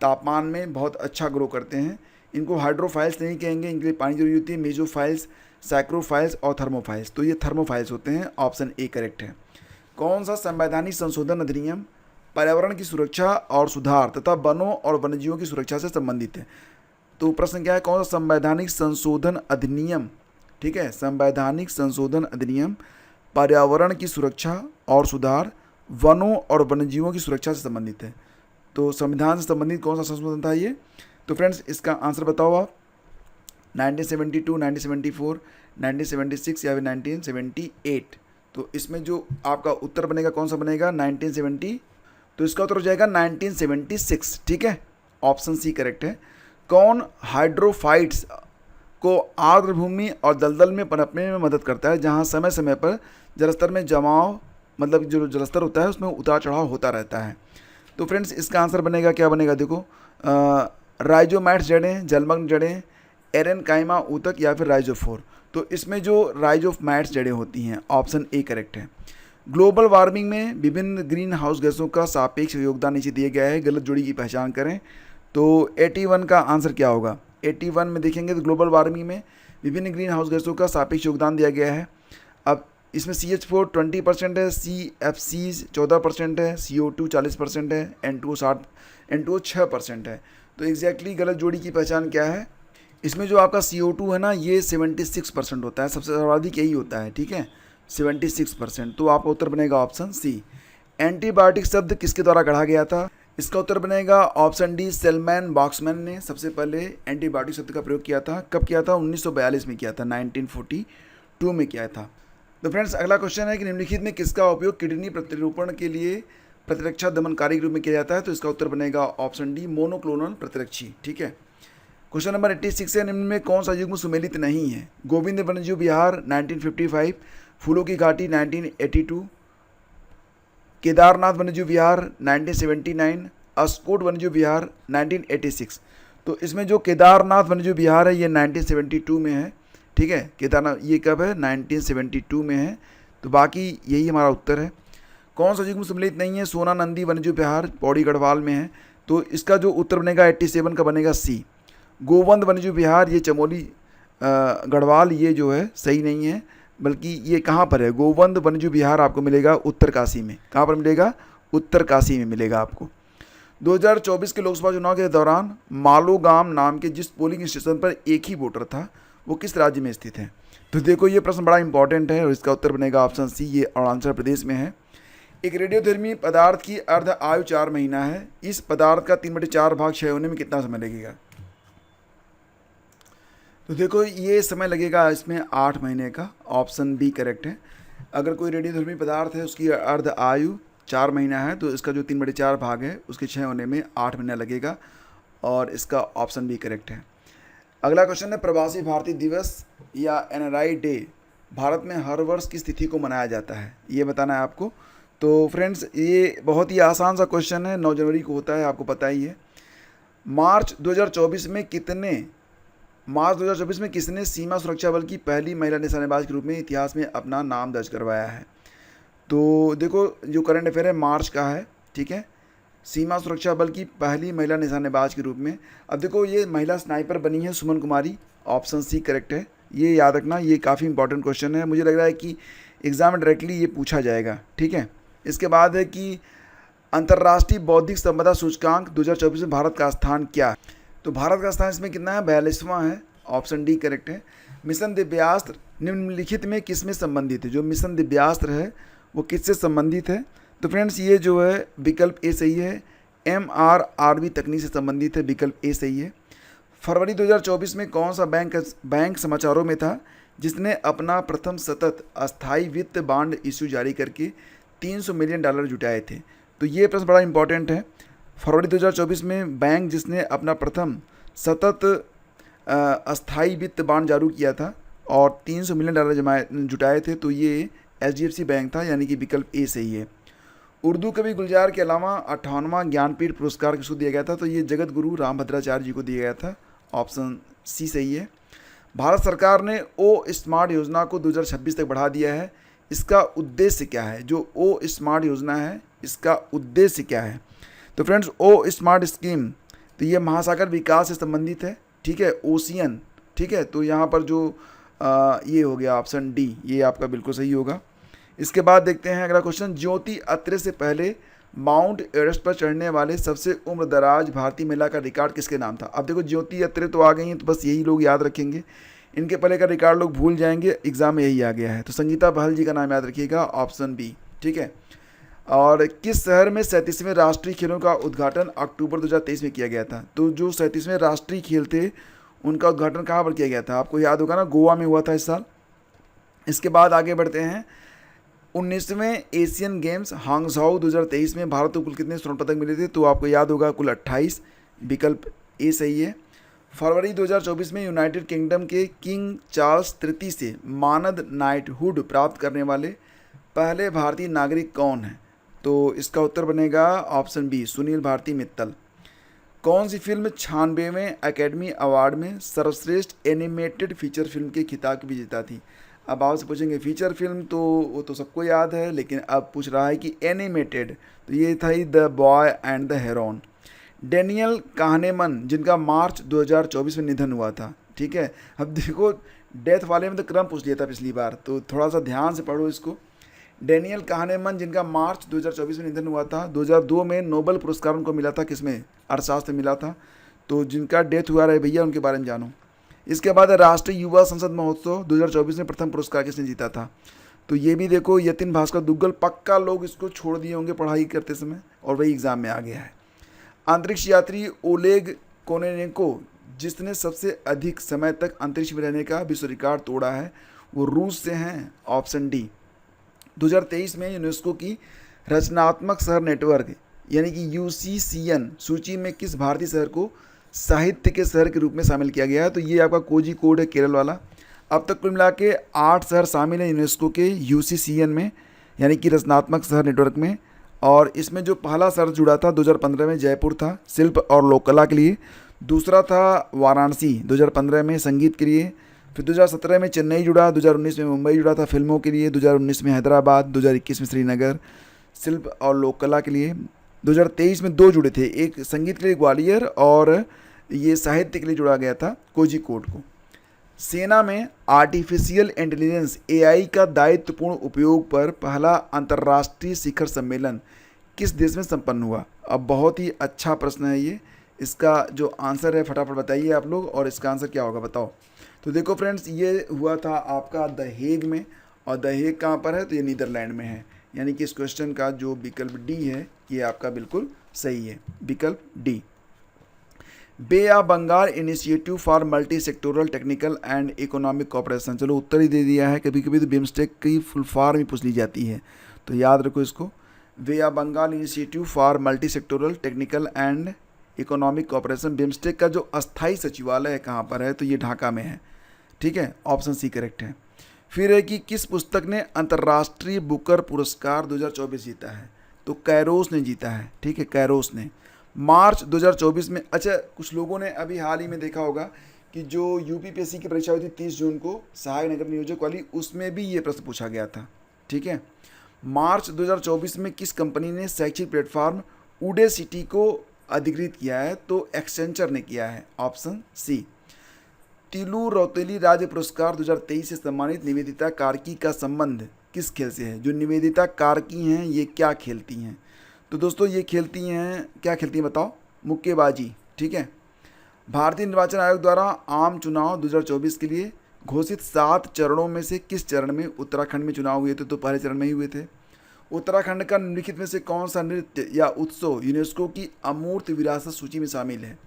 तापमान में बहुत अच्छा ग्रो करते हैं। इनको हाइड्रोफाइल्स नहीं कहेंगे, इनके लिए पानी जरूरी होती है। मेजोफाइल्स, सैक्रोफाइल्स और थर्मोफाइल्स, तो ये थर्मोफाइल्स होते हैं, ऑप्शन ए करेक्ट है। कौन सा संवैधानिक संशोधन अधिनियम पर्यावरण की सुरक्षा और सुधार तथा वनों और वन्यजीवों की सुरक्षा से संबंधित है? तो प्रश्न क्या है? कौन सा संवैधानिक संशोधन अधिनियम, ठीक है, संवैधानिक संशोधन अधिनियम पर्यावरण की सुरक्षा और सुधार, वनों और वन्यजीवों की सुरक्षा से संबंधित है? तो संविधान से संबंधित कौन सा संशोधन था ये? तो फ्रेंड्स इसका आंसर बताओ आप। 1972, 1974, 1976 या फिर 1978। तो इसमें जो आपका उत्तर बनेगा कौन सा बनेगा? 1970। तो इसका उत्तर हो जाएगा 1976। ठीक है, ऑप्शन सी करेक्ट है। कौन हाइड्रोफाइट्स को आर्द्र भूमि और दलदल में पनपने में मदद करता है जहां समय समय पर जलस्तर में जमाव, मतलब जो जलस्तर होता है उसमें उतार चढ़ाव होता रहता है? तो फ्रेंड्स इसका आंसर बनेगा, क्या बनेगा देखो, राइजोमैट्स जड़ें, जलमग्न जड़ें, एरेनकाइमा ऊतक या फिर राइजोफोर। तो इसमें जो राइजोमैट्स जड़ें होती हैं, ऑप्शन ए करेक्ट है। ग्लोबल वार्मिंग में विभिन्न ग्रीन हाउस गैसों का सापेक्ष योगदान नीचे दिया गया है, गलत जोड़ी की पहचान करें। तो 81 का आंसर क्या होगा? 81 में देखेंगे तो ग्लोबल वार्मिंग में विभिन्न ग्रीन हाउस गैसों का सापेक्ष योगदान दिया गया है। अब इसमें CH4 20% है, CFCs 14% है, CO2 40% है, N2O 6% है। तो एग्जैक्टली गलत जोड़ी की पहचान क्या है? इसमें जो आपका CO2 है ना ये 76% होता है, सबसे सर्वाधिक यही होता है। ठीक है, 76%। तो आपका उत्तर बनेगा ऑप्शन सी। एंटीबायोटिक शब्द किसके द्वारा गढ़ा गया था? इसका उत्तर बनेगा ऑप्शन डी, सेलमैन बॉक्समैन ने सबसे पहले एंटीबायोटिक शब्द का प्रयोग किया था। कब किया था? 1942 में किया था, 1942 में किया था। तो फ्रेंड्स अगला क्वेश्चन है कि निम्नलिखित में किसका उपयोग किडनी प्रतिरूपण के लिए प्रतिरक्षा दमनकारी के रूप में किया जाता है? तो इसका उत्तर बनेगा ऑप्शन डी, मोनोक्लोनल प्रतिरक्षी। ठीक है, क्वेश्चन नंबर 86 है, निम्न में कौन सा युग्म सुमेलित नहीं है? गोविंद वन्यजीव विहार 1955, फूलों की घाटी 1982, केदारनाथ वन्यजीव विहार 1979, अस्कोट वन्यजीव विहार 1986। तो इसमें जो केदारनाथ वन्यजीव विहार है ये 1972 में है, ठीक है। केदारनाथ ये कब है? 1972 में है। तो बाकी यही हमारा उत्तर है। कौन सा युग्म सम्मिलित नहीं है? सोना नंदी वन्यजीव विहार पौड़ी गढ़वाल में है। तो इसका जो उत्तर बनेगा 87 का बनेगा सी। गोवंद वन्यजीव विहार ये चमोली गढ़वाल, ये जो है सही नहीं है, बल्कि ये कहाँ पर है? गोवंद वन्यजीव विहार आपको मिलेगा उत्तरकाशी में। कहाँ पर मिलेगा? उत्तरकाशी में मिलेगा आपको। 2024 के लोकसभा चुनाव के दौरान मालोगाम नाम के जिस पोलिंग स्टेशन पर एक ही वोटर था वो किस राज्य में स्थित है? तो देखो ये प्रश्न बड़ा इंपॉर्टेंट है और इसका उत्तर बनेगा ऑप्शन सी, ये अरुणाचल प्रदेश में है। एक रेडियोधर्मी पदार्थ की अर्ध आयु 4 महीना है। इस पदार्थ का 3/4 भाग क्षय होने में कितना समय लगेगा? तो देखो ये समय लगेगा इसमें 8 महीने का। ऑप्शन बी करेक्ट है। अगर कोई रेडियोधर्मी पदार्थ है उसकी अर्ध आयु 4 महीना है तो इसका जो 3/4 भाग है उसके क्षय होने में 8 महीना लगेगा, और इसका ऑप्शन बी करेक्ट है। अगला क्वेश्चन है, प्रवासी भारतीय दिवस या एनआरआई डे भारत में हर वर्ष किस तिथि को मनाया जाता है? ये बताना है आपको। तो फ्रेंड्स ये बहुत ही आसान सा क्वेश्चन है, 9 जनवरी को होता है, आपको पता ही है। मार्च 2024 में किसने सीमा सुरक्षा बल की पहली महिला निशानेबाज के रूप में इतिहास में अपना नाम दर्ज करवाया है? तो देखो जो करंट अफेयर है मार्च का है, ठीक है। सीमा सुरक्षा बल की पहली महिला निशानेबाज के रूप में। अब देखो ये महिला स्नाइपर बनी है सुमन कुमारी, ऑप्शन सी करेक्ट है। ये याद रखना, ये काफ़ी इंपॉर्टेंट क्वेश्चन है, मुझे लग रहा है कि एग्जाम में डायरेक्टली ये पूछा जाएगा, ठीक है। इसके बाद है कि अंतर्राष्ट्रीय बौद्धिक संपदा सूचकांक 2024 में भारत का स्थान क्या है? तो भारत का स्थान इसमें कितना है? 42वां है, ऑप्शन डी करेक्ट है। मिशन दिव्यास्त्र निम्नलिखित में किसमें संबंधित है? जो मिशन दिव्यास्त्र है वो किससे संबंधित है? तो फ्रेंड्स ये जो है विकल्प ए सही है, MRRV तकनीक से संबंधित है, विकल्प ए सही है। फरवरी 2024 में कौन सा बैंक समाचारों में था जिसने अपना प्रथम सतत अस्थायी वित्त बांड इश्यू जारी करके $300 मिलियन जुटाए थे? तो ये प्रश्न बड़ा इंपॉर्टेंट है। फरवरी 2024 में बैंक जिसने अपना प्रथम सतत अस्थायी वित्त बांड जारी किया था और $300 मिलियन जुटाए थे, तो ये HDFC बैंक था, यानी कि विकल्प ए सही है। उर्दू कवि गुलजार के अलावा 58वां ज्ञानपीठ पुरस्कार किसको दिया गया था? तो ये जगत गुरु रामभद्राचार्य जी को दिया गया था, ऑप्शन सी सही है। भारत सरकार ने ओ स्मार्ट योजना को 2026 तक बढ़ा दिया है, इसका उद्देश्य क्या है? जो ओ स्मार्ट योजना है इसका उद्देश्य क्या है? तो फ्रेंड्स ओ स्मार्ट स्कीम, तो ये महासागर विकास से संबंधित है, ठीक है, ओशियन, ठीक है। तो यहाँ पर जो ये हो गया ऑप्शन डी, ये आपका बिल्कुल सही होगा। इसके बाद देखते हैं अगला क्वेश्चन, ज्योति अत्रे से पहले माउंट एवरेस्ट पर चढ़ने वाले सबसे उम्रदराज भारतीय महिला का रिकॉर्ड किसके नाम था? अब देखो ज्योति अत्रे तो आ गई हैं, तो बस यही लोग याद रखेंगे, इनके पहले का रिकॉर्ड लोग भूल जाएंगे, एग्जाम में यही आ गया है। तो संगीता बहल जी का नाम याद रखिएगा, ऑप्शन बी, ठीक है। और किस शहर में 37वें राष्ट्रीय खेलों का उद्घाटन अक्टूबर 2023 में किया गया था? तो जो 37वें राष्ट्रीय खेल थे उनका उद्घाटन कहाँ पर किया गया था? आपको याद होगा ना, गोवा में हुआ था इस साल। इसके बाद आगे बढ़ते हैं, 19वें एशियन गेम्स हांगझाओ 2023 में भारत को कुल कितने स्वर्ण पदक मिले थे? तो आपको याद होगा कुल 28, विकल्प ए सही है। फरवरी 2024 में यूनाइटेड किंगडम के किंग चार्ल्स तृतीय से मानद नाइटहुड प्राप्त करने वाले पहले भारतीय नागरिक कौन है? तो इसका उत्तर बनेगा ऑप्शन बी, सुनील भारती मित्तल। कौन सी फिल्म 96वें एकेडमी अवार्ड में सर्वश्रेष्ठ एनिमेटेड फीचर फिल्म के खिताब की विजेता थी? अब आपसे पूछेंगे फीचर फिल्म, तो वो तो सबको याद है, लेकिन अब पूछ रहा है कि एनिमेटेड, तो ये थी the boy and the heron. Daniel Kahneman जिनका मार्च 2024 में निधन हुआ था, ठीक है। अब देखो डेथ वाले में तो क्रम पूछ लिया था पिछली बार, तो थोड़ा सा ध्यान से पढ़ो इसको। डेनियल काहनेमन जिनका मार्च 2024 में निधन हुआ था, 2002 में नोबेल पुरस्कार उनको मिला था, किसमें? अर्थशास्त्र मिला था। तो जिनका डेथ हुआ रहे भैया उनके बारे में जानो। इसके बाद राष्ट्रीय युवा संसद महोत्सव 2024 में प्रथम पुरस्कार किसने जीता था? तो ये भी देखो यतिन भास्कर दुग्गल, पक्का लोग इसको छोड़ दिए होंगे पढ़ाई करते समय, और वही एग्जाम में आ गया है। अंतरिक्ष यात्री ओलेग कोनेनेको जिसने सबसे अधिक समय तक अंतरिक्ष में रहने का विश्व रिकॉर्ड तोड़ा है, वो रूस से हैं, ऑप्शन डी। 2023 में यूनेस्को की रचनात्मक शहर नेटवर्क यानी कि UCCN सूची में किस भारतीय शहर को साहित्य के शहर के रूप में शामिल किया गया है? तो ये आपका कोझिकोड है, केरल वाला। अब तक कुल मिला के 8 शहर शामिल हैं यूनेस्को के UCCN में, यानी कि रचनात्मक शहर नेटवर्क में। और इसमें जो पहला सर्च जुड़ा था 2015 में जयपुर था शिल्प और लोक कला के लिए, दूसरा था वाराणसी 2015 में संगीत के लिए, फिर 2017 में चेन्नई जुड़ा, 2019 में मुंबई जुड़ा था फिल्मों के लिए, 2019 में हैदराबाद, 2021 में श्रीनगर शिल्प और लोक कला के लिए, 2023 में 2 जुड़े थे, एक संगीत के लिए ग्वालियर और ये साहित्य के लिए जुड़ा गया था कोझिकोड को। सेना में आर्टिफिशियल इंटेलिजेंस एआई का दायित्वपूर्ण उपयोग पर पहला अंतर्राष्ट्रीय शिखर सम्मेलन किस देश में संपन्न हुआ? अब बहुत ही अच्छा प्रश्न है ये, इसका जो आंसर है फटाफट बताइए आप लोग, और इसका आंसर क्या होगा बताओ। तो देखो फ्रेंड्स, ये हुआ था आपका द हेग में, और द हेग कहाँ पर है? तो ये नीदरलैंड में है, यानी कि इस क्वेश्चन का जो विकल्प डी है ये आपका बिल्कुल सही है, विकल्प D. Bay of Bengal Initiative for Multi Sectoral Technical and Economic Cooperation, चलो उत्तर ही दे दिया है, कभी कभी तो बिम्स्टेक की फुल फॉर्म ही पूछ ली जाती है, तो याद रखो इसको। Bay of Bengal Initiative for Multi Sectoral Technical and Economic Cooperation, BIMSTEC का जो अस्थायी सचिवालय है कहाँ पर है? तो ये ढाका में है, ठीक है, ऑप्शन सी करेक्ट है। फिर है कि किस पुस्तक ने अंतर्राष्ट्रीय बुकर पुरस्कार 2024 जीता है? तो कैरोस ने जीता है, ठीक है, कैरोस ने मार्च 2024 में। अच्छा, कुछ लोगों ने अभी हाल ही में देखा होगा कि जो यूपीपीएससी की परीक्षा हुई थी 30 जून को सहायक नगर नियोजक वाली, उसमें भी ये प्रश्न पूछा गया था, ठीक है। मार्च 2024 में किस कंपनी ने शैक्षिक प्लेटफॉर्म उडेसिटी को अधिकृत किया है? तो एक्सेंचर ने किया है, ऑप्शन सी। तिलू रौतेली राज्य पुरस्कार 2023 से सम्मानित निवेदिता कार्की का संबंध किस खेल से है? जो निवेदिता कार्की हैं ये क्या खेलती हैं? तो दोस्तों ये खेलती हैं, क्या खेलती हैं बताओ? मुक्केबाजी, ठीक है। भारतीय निर्वाचन आयोग द्वारा आम चुनाव 2024 के लिए घोषित 7 चरणों में से किस चरण में उत्तराखंड में चुनाव हुए थे? तो पहले चरण में ही हुए थे। उत्तराखंड का निम्नलिखित में से कौन सा नृत्य या उत्सव यूनेस्को की अमूर्त विरासत सूची में शामिल है?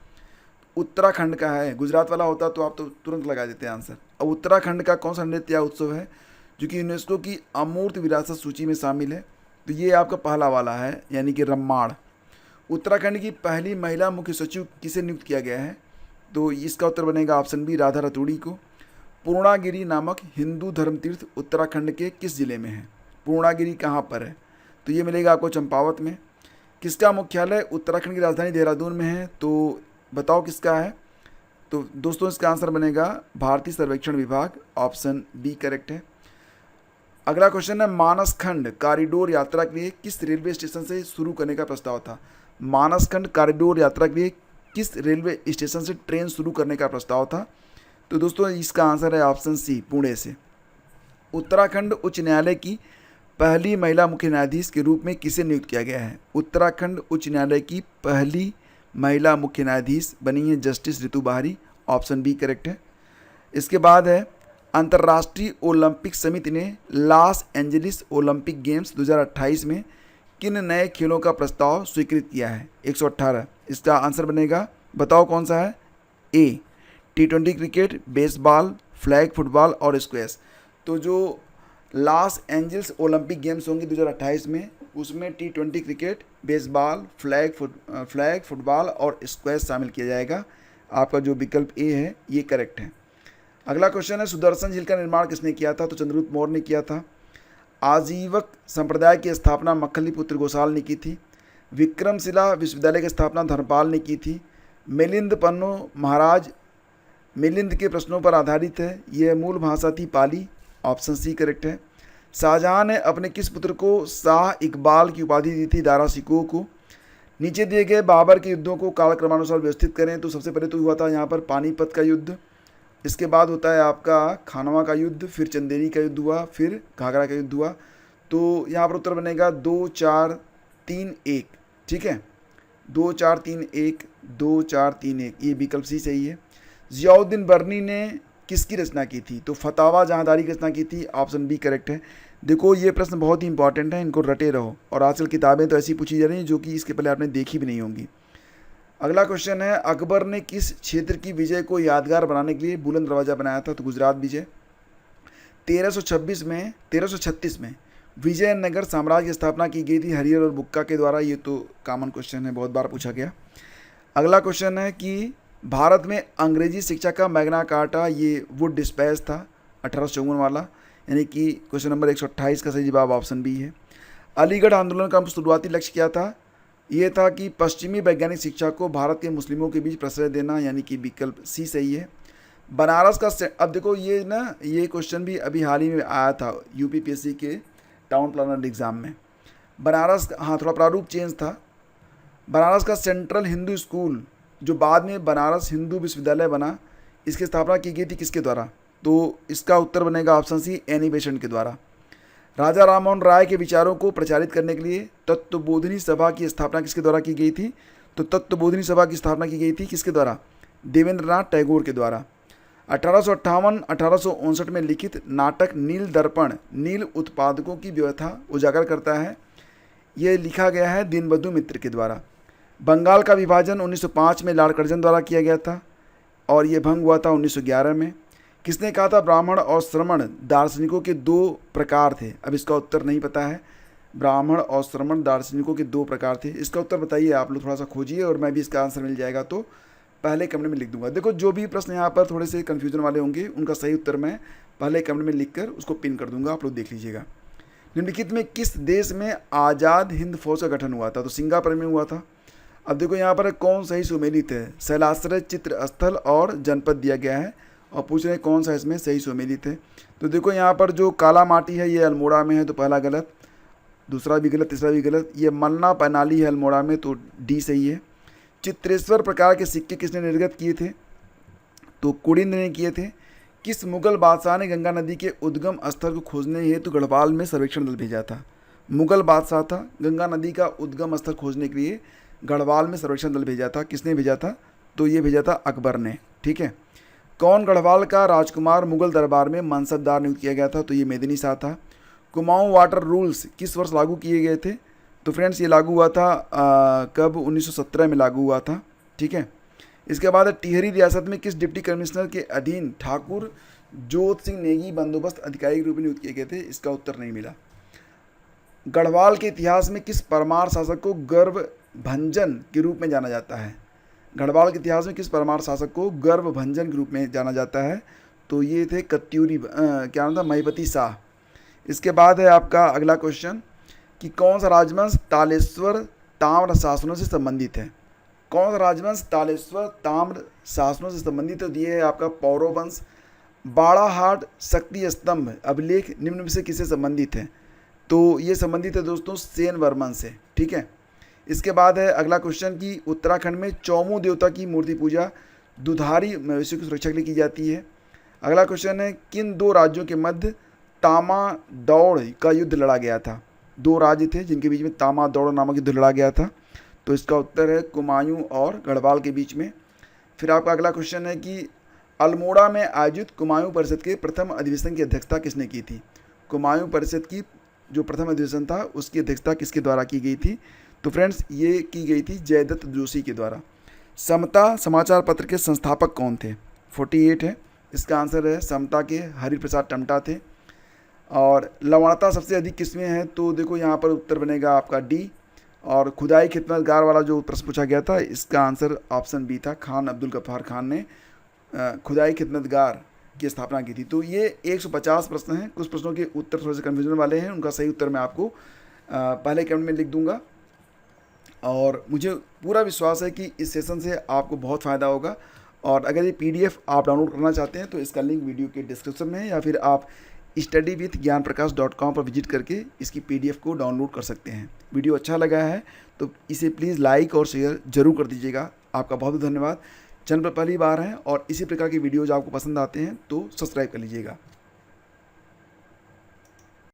उत्तराखंड का है, गुजरात वाला होता तो आप तो तुरंत लगा देते हैं आंसर। अब उत्तराखंड का कौन सा नृत्य या उत्सव है जो कि यूनेस्को की अमूर्त विरासत सूची में शामिल है? तो ये आपका पहला वाला है, यानी कि रम्माड़। उत्तराखंड की पहली महिला मुख्य सचिव किसे नियुक्त किया गया है? तो इसका उत्तर बनेगा ऑप्शन बी, राधा रतूड़ी को। पूर्णागिरी नामक हिंदू धर्म तीर्थ उत्तराखंड के किस जिले में है? पूर्णागिरी कहाँ पर है? तो ये मिलेगा आपको चंपावत में। किसका मुख्यालय उत्तराखंड की राजधानी देहरादून में है? तो बताओ किसका है? तो दोस्तों इसका आंसर बनेगा भारतीय सर्वेक्षण विभाग, ऑप्शन बी करेक्ट है। अगला क्वेश्चन है, मानसखंड कॉरिडोर यात्रा के लिए किस रेलवे स्टेशन से शुरू करने का प्रस्ताव था? मानसखंड कॉरिडोर यात्रा के लिए किस रेलवे स्टेशन से ट्रेन शुरू करने का प्रस्ताव था? तो दोस्तों इसका आंसर है ऑप्शन सी, पुणे से। उत्तराखंड उच्च न्यायालय की पहली महिला मुख्य न्यायाधीश के रूप में किसे नियुक्त किया गया है? उत्तराखंड उच्च न्यायालय की पहली महिला मुख्य न्यायाधीश बनी है जस्टिस ऋतु बाहरी, ऑप्शन बी करेक्ट है। इसके बाद है, अंतर्राष्ट्रीय ओलंपिक समिति ने लॉस एंजलिस ओलंपिक गेम्स 2028 में किन नए खेलों का प्रस्ताव स्वीकृत किया है? 118। इसका आंसर बनेगा, बताओ कौन सा है? ए, T20 cricket, baseball, flag football और स्क्वैश। तो जो लॉस एंजल्स ओलंपिक गेम्स होंगे 2028 में, उसमें T20 cricket, baseball, flag football और स्क्वैश शामिल किया जाएगा। आपका जो विकल्प ए है ये करेक्ट है। अगला क्वेश्चन है, सुदर्शन झील का निर्माण किसने किया था? तो चंद्रगुप्त मौर्य ने किया था। आजीवक संप्रदाय की स्थापना मक्खलीपुत्र घोषाल ने की थी। विक्रमशिला विश्वविद्यालय की स्थापना धर्मपाल ने की थी। मिलिंद पन्नो महाराज मिलिंद के प्रश्नों पर आधारित है, यह मूल भाषा थी पाली, ऑप्शन सी करेक्ट है। शाहजहां ने अपने किस पुत्र को शाह इकबाल की उपाधि दी थी? दारा शिकोह को। नीचे दिए गए बाबर के युद्धों को कालक्रमानुसार व्यवस्थित करें। तो सबसे पहले तो हुआ था यहाँ पर पानीपत का युद्ध, इसके बाद होता है आपका खानवा का युद्ध, फिर चंदेरी का युद्ध हुआ, फिर घाघरा का युद्ध हुआ। तो यहाँ पर उत्तर बनेगा 2 4 3 1, ठीक है, 2 4 3 1, 2 4 3 1, ये विकल्प सी सही है। जियाउद्दीन बर्नी ने किसकी रचना की थी? तो फतावा जहांदारी की रचना की थी, ऑप्शन बी करेक्ट है। देखो ये प्रश्न बहुत ही इंपॉर्टेंट है, इनको रटे रहो, और आजकल किताबें तो ऐसी पूछी जा रही हैं जो कि इसके पहले आपने देखी भी नहीं होंगी। अगला क्वेश्चन है, अकबर ने किस क्षेत्र की विजय को यादगार बनाने के लिए बुलंद दरवाज़ा बनाया था? तो गुजरात विजय। 1336 में विजयनगर साम्राज्य की स्थापना की गई थी हरिहर और बुक्का के द्वारा। ये तो कॉमन क्वेश्चन है, बहुत बार पूछा गया। अगला क्वेश्चन है कि भारत में अंग्रेजी शिक्षा का मैग्ना कार्टा ये वुड डिस्पैच था 1854 वाला, यानी कि क्वेश्चन नंबर 128 का सही जवाब ऑप्शन बी है। अलीगढ़ आंदोलन का शुरुआती लक्ष्य क्या था? ये था कि पश्चिमी वैज्ञानिक शिक्षा को भारत के मुस्लिमों के बीच प्रश्रय देना, यानी कि विकल्प सी सही है। बनारस का अब देखो ये ना, ये क्वेश्चन भी अभी हाल ही में आया था यूपीपीएससी के टाउन प्लानर एग्ज़ाम में। बनारस का, हाँ, थोड़ा प्रारूप चेंज था। बनारस का सेंट्रल हिंदू स्कूल जो बाद में बनारस हिंदू विश्वविद्यालय बना, इसकी स्थापना की गई थी किसके द्वारा? तो इसका उत्तर बनेगा ऑप्शन सी, एनी बेसेंट के द्वारा। राजा राममोहन राय के विचारों को प्रचारित करने के लिए तत्वबोधिनी सभा की स्थापना किसके द्वारा की गई थी? तो तत्वबोधिनी सभा की स्थापना की गई थी किसके द्वारा? देवेंद्रनाथ टैगोर के द्वारा। 1858-1859 में लिखित नाटक नील दर्पण नील उत्पादकों की व्यथा उजागर करता है। यह लिखा गया है दीनबंधु मित्र के द्वारा। बंगाल का विभाजन 1905 में लॉर्ड कर्जन द्वारा किया गया था और ये भंग हुआ था 1911 में। किसने कहा था ब्राह्मण और श्रमण दार्शनिकों के दो प्रकार थे? अब इसका उत्तर नहीं पता है। ब्राह्मण और श्रमण दार्शनिकों के दो प्रकार थे, इसका उत्तर बताइए आप लोग, थोड़ा सा खोजिए और मैं भी इसका आंसर मिल जाएगा तो पहले कमेंट में लिख दूंगा। देखो जो भी प्रश्न यहाँ पर थोड़े से कन्फ्यूजन वाले होंगे उनका सही उत्तर मैं पहले कमेंट में लिखकर उसको पिन कर दूंगा, आप लोग देख लीजिएगा। निम्नलिखित में किस देश में आज़ाद हिंद फौज का गठन हुआ था? तो सिंगापुर में हुआ था। अब देखो यहाँ पर कौन सही सुमेलित है? शैलाश्रय, चित्र स्थल और जनपद दिया गया है और पूछ रहे हैं कौन सा इसमें सही सुमेलित है। तो देखो यहाँ पर जो काला माटी है ये अल्मोड़ा में है, तो पहला गलत, दूसरा भी गलत, तीसरा भी गलत। ये मन्ना पैनाली है अल्मोड़ा में, तो डी सही है। चित्रेश्वर प्रकार के सिक्के किसने निर्गत किए थे? तो कुड़िंद ने किए थे। किस मुगल बादशाह ने गंगा नदी के उद्गम स्थल को खोजने हेतु गढ़वाल में सर्वेक्षण दल भेजा था? मुगल बादशाह था, गंगा नदी का उद्गम स्थल खोजने के लिए गढ़वाल में सर्वेक्षण दल भेजा था। किसने भेजा था? तो ये भेजा था अकबर ने, ठीक है। कौन गढ़वाल का राजकुमार मुगल दरबार में मनसबदार नियुक्त किया गया था? तो ये मेदिनी शाह था। कुमाऊं वाटर रूल्स किस वर्ष लागू किए गए थे? तो फ्रेंड्स ये लागू हुआ था कब? 1917 में लागू हुआ था, ठीक है। इसके बाद टिहरी रियासत में किस डिप्टी कमिश्नर के अधीन ठाकुर जोत सिंह नेगी बंदोबस्त अधिकारी के रूप में नियुक्त किए गए थे? इसका उत्तर नहीं मिला। गढ़वाल के इतिहास में किस परमार शासक को गर्भभंजन के रूप में जाना जाता है? गढ़वाल के इतिहास में किस परमार शासक को गर्भभंजन के रूप में जाना जाता है? तो ये थे कत्यूरी, क्या नाम था? महिपति शाह। इसके बाद है आपका अगला क्वेश्चन कि कौन सा राजवंश तालेश्वर ताम्र शासनों से संबंधित है? कौन सा राजवंश तालेश्वर ताम्र शासनों से संबंधित है? दिए है आपका पौरव वंश। बाड़ाहाट शक्ति स्तंभ अभिलेख निम्न में से किससे संबंधित है? तो ये संबंधित है दोस्तों सेन वर्मन से, ठीक है। इसके बाद है अगला क्वेश्चन कि उत्तराखंड में चौमू देवता की मूर्ति पूजा दुधारी मवेशियों की सुरक्षा के लिए की जाती है। अगला क्वेश्चन है किन दो राज्यों के मध्य तामा दौड़ का युद्ध लड़ा गया था? दो राज्य थे जिनके बीच में तामा दौड़ नामक युद्ध लड़ा गया था। तो इसका उत्तर है कुमायूं और गढ़वाल के बीच में। फिर आपका अगला क्वेश्चन है कि अल्मोड़ा में आयोजित कुमायूं परिषद के प्रथम अधिवेशन की अध्यक्षता किसने की थी? कुमायूं परिषद की जो प्रथम अधिवेशन था उसकी अध्यक्षता किसके द्वारा की गई थी? तो फ्रेंड्स ये की गई थी जयदत्त जोशी के द्वारा। समता समाचार पत्र के संस्थापक कौन थे? 48 है, इसका आंसर है समता के हरिप्रसाद टमटा थे। और लवणता सबसे अधिक किसमें है? तो देखो यहाँ पर उत्तर बनेगा आपका डी। और खुदाई खिदमतगार वाला जो प्रश्न पूछा गया था इसका आंसर ऑप्शन बी था, खान अब्दुल गफ्फार खान ने खुदाई खिदमतगार की स्थापना की थी। तो ये 150 प्रश्न हैं। कुछ प्रश्नों के उत्तर थोड़े से कन्फ्यूजन वाले हैं, उनका सही उत्तर मैं आपको पहले कमेंट में लिख दूंगा। और मुझे पूरा विश्वास है कि इस सेशन से आपको बहुत फ़ायदा होगा। और अगर ये PDF आप डाउनलोड करना चाहते हैं तो इसका लिंक वीडियो के डिस्क्रिप्शन में है, या फिर आप study-with-gyanprakash.com पर विजिट करके इसकी PDF को डाउनलोड कर सकते हैं। वीडियो अच्छा लगा है तो इसे प्लीज़ लाइक और शेयर ज़रूर कर दीजिएगा। आपका बहुत बहुत धन्यवाद। चैनल पर पहली बार हैं और इसी प्रकार की वीडियोज़ आपको पसंद आते हैं तो सब्सक्राइब कर लीजिएगा।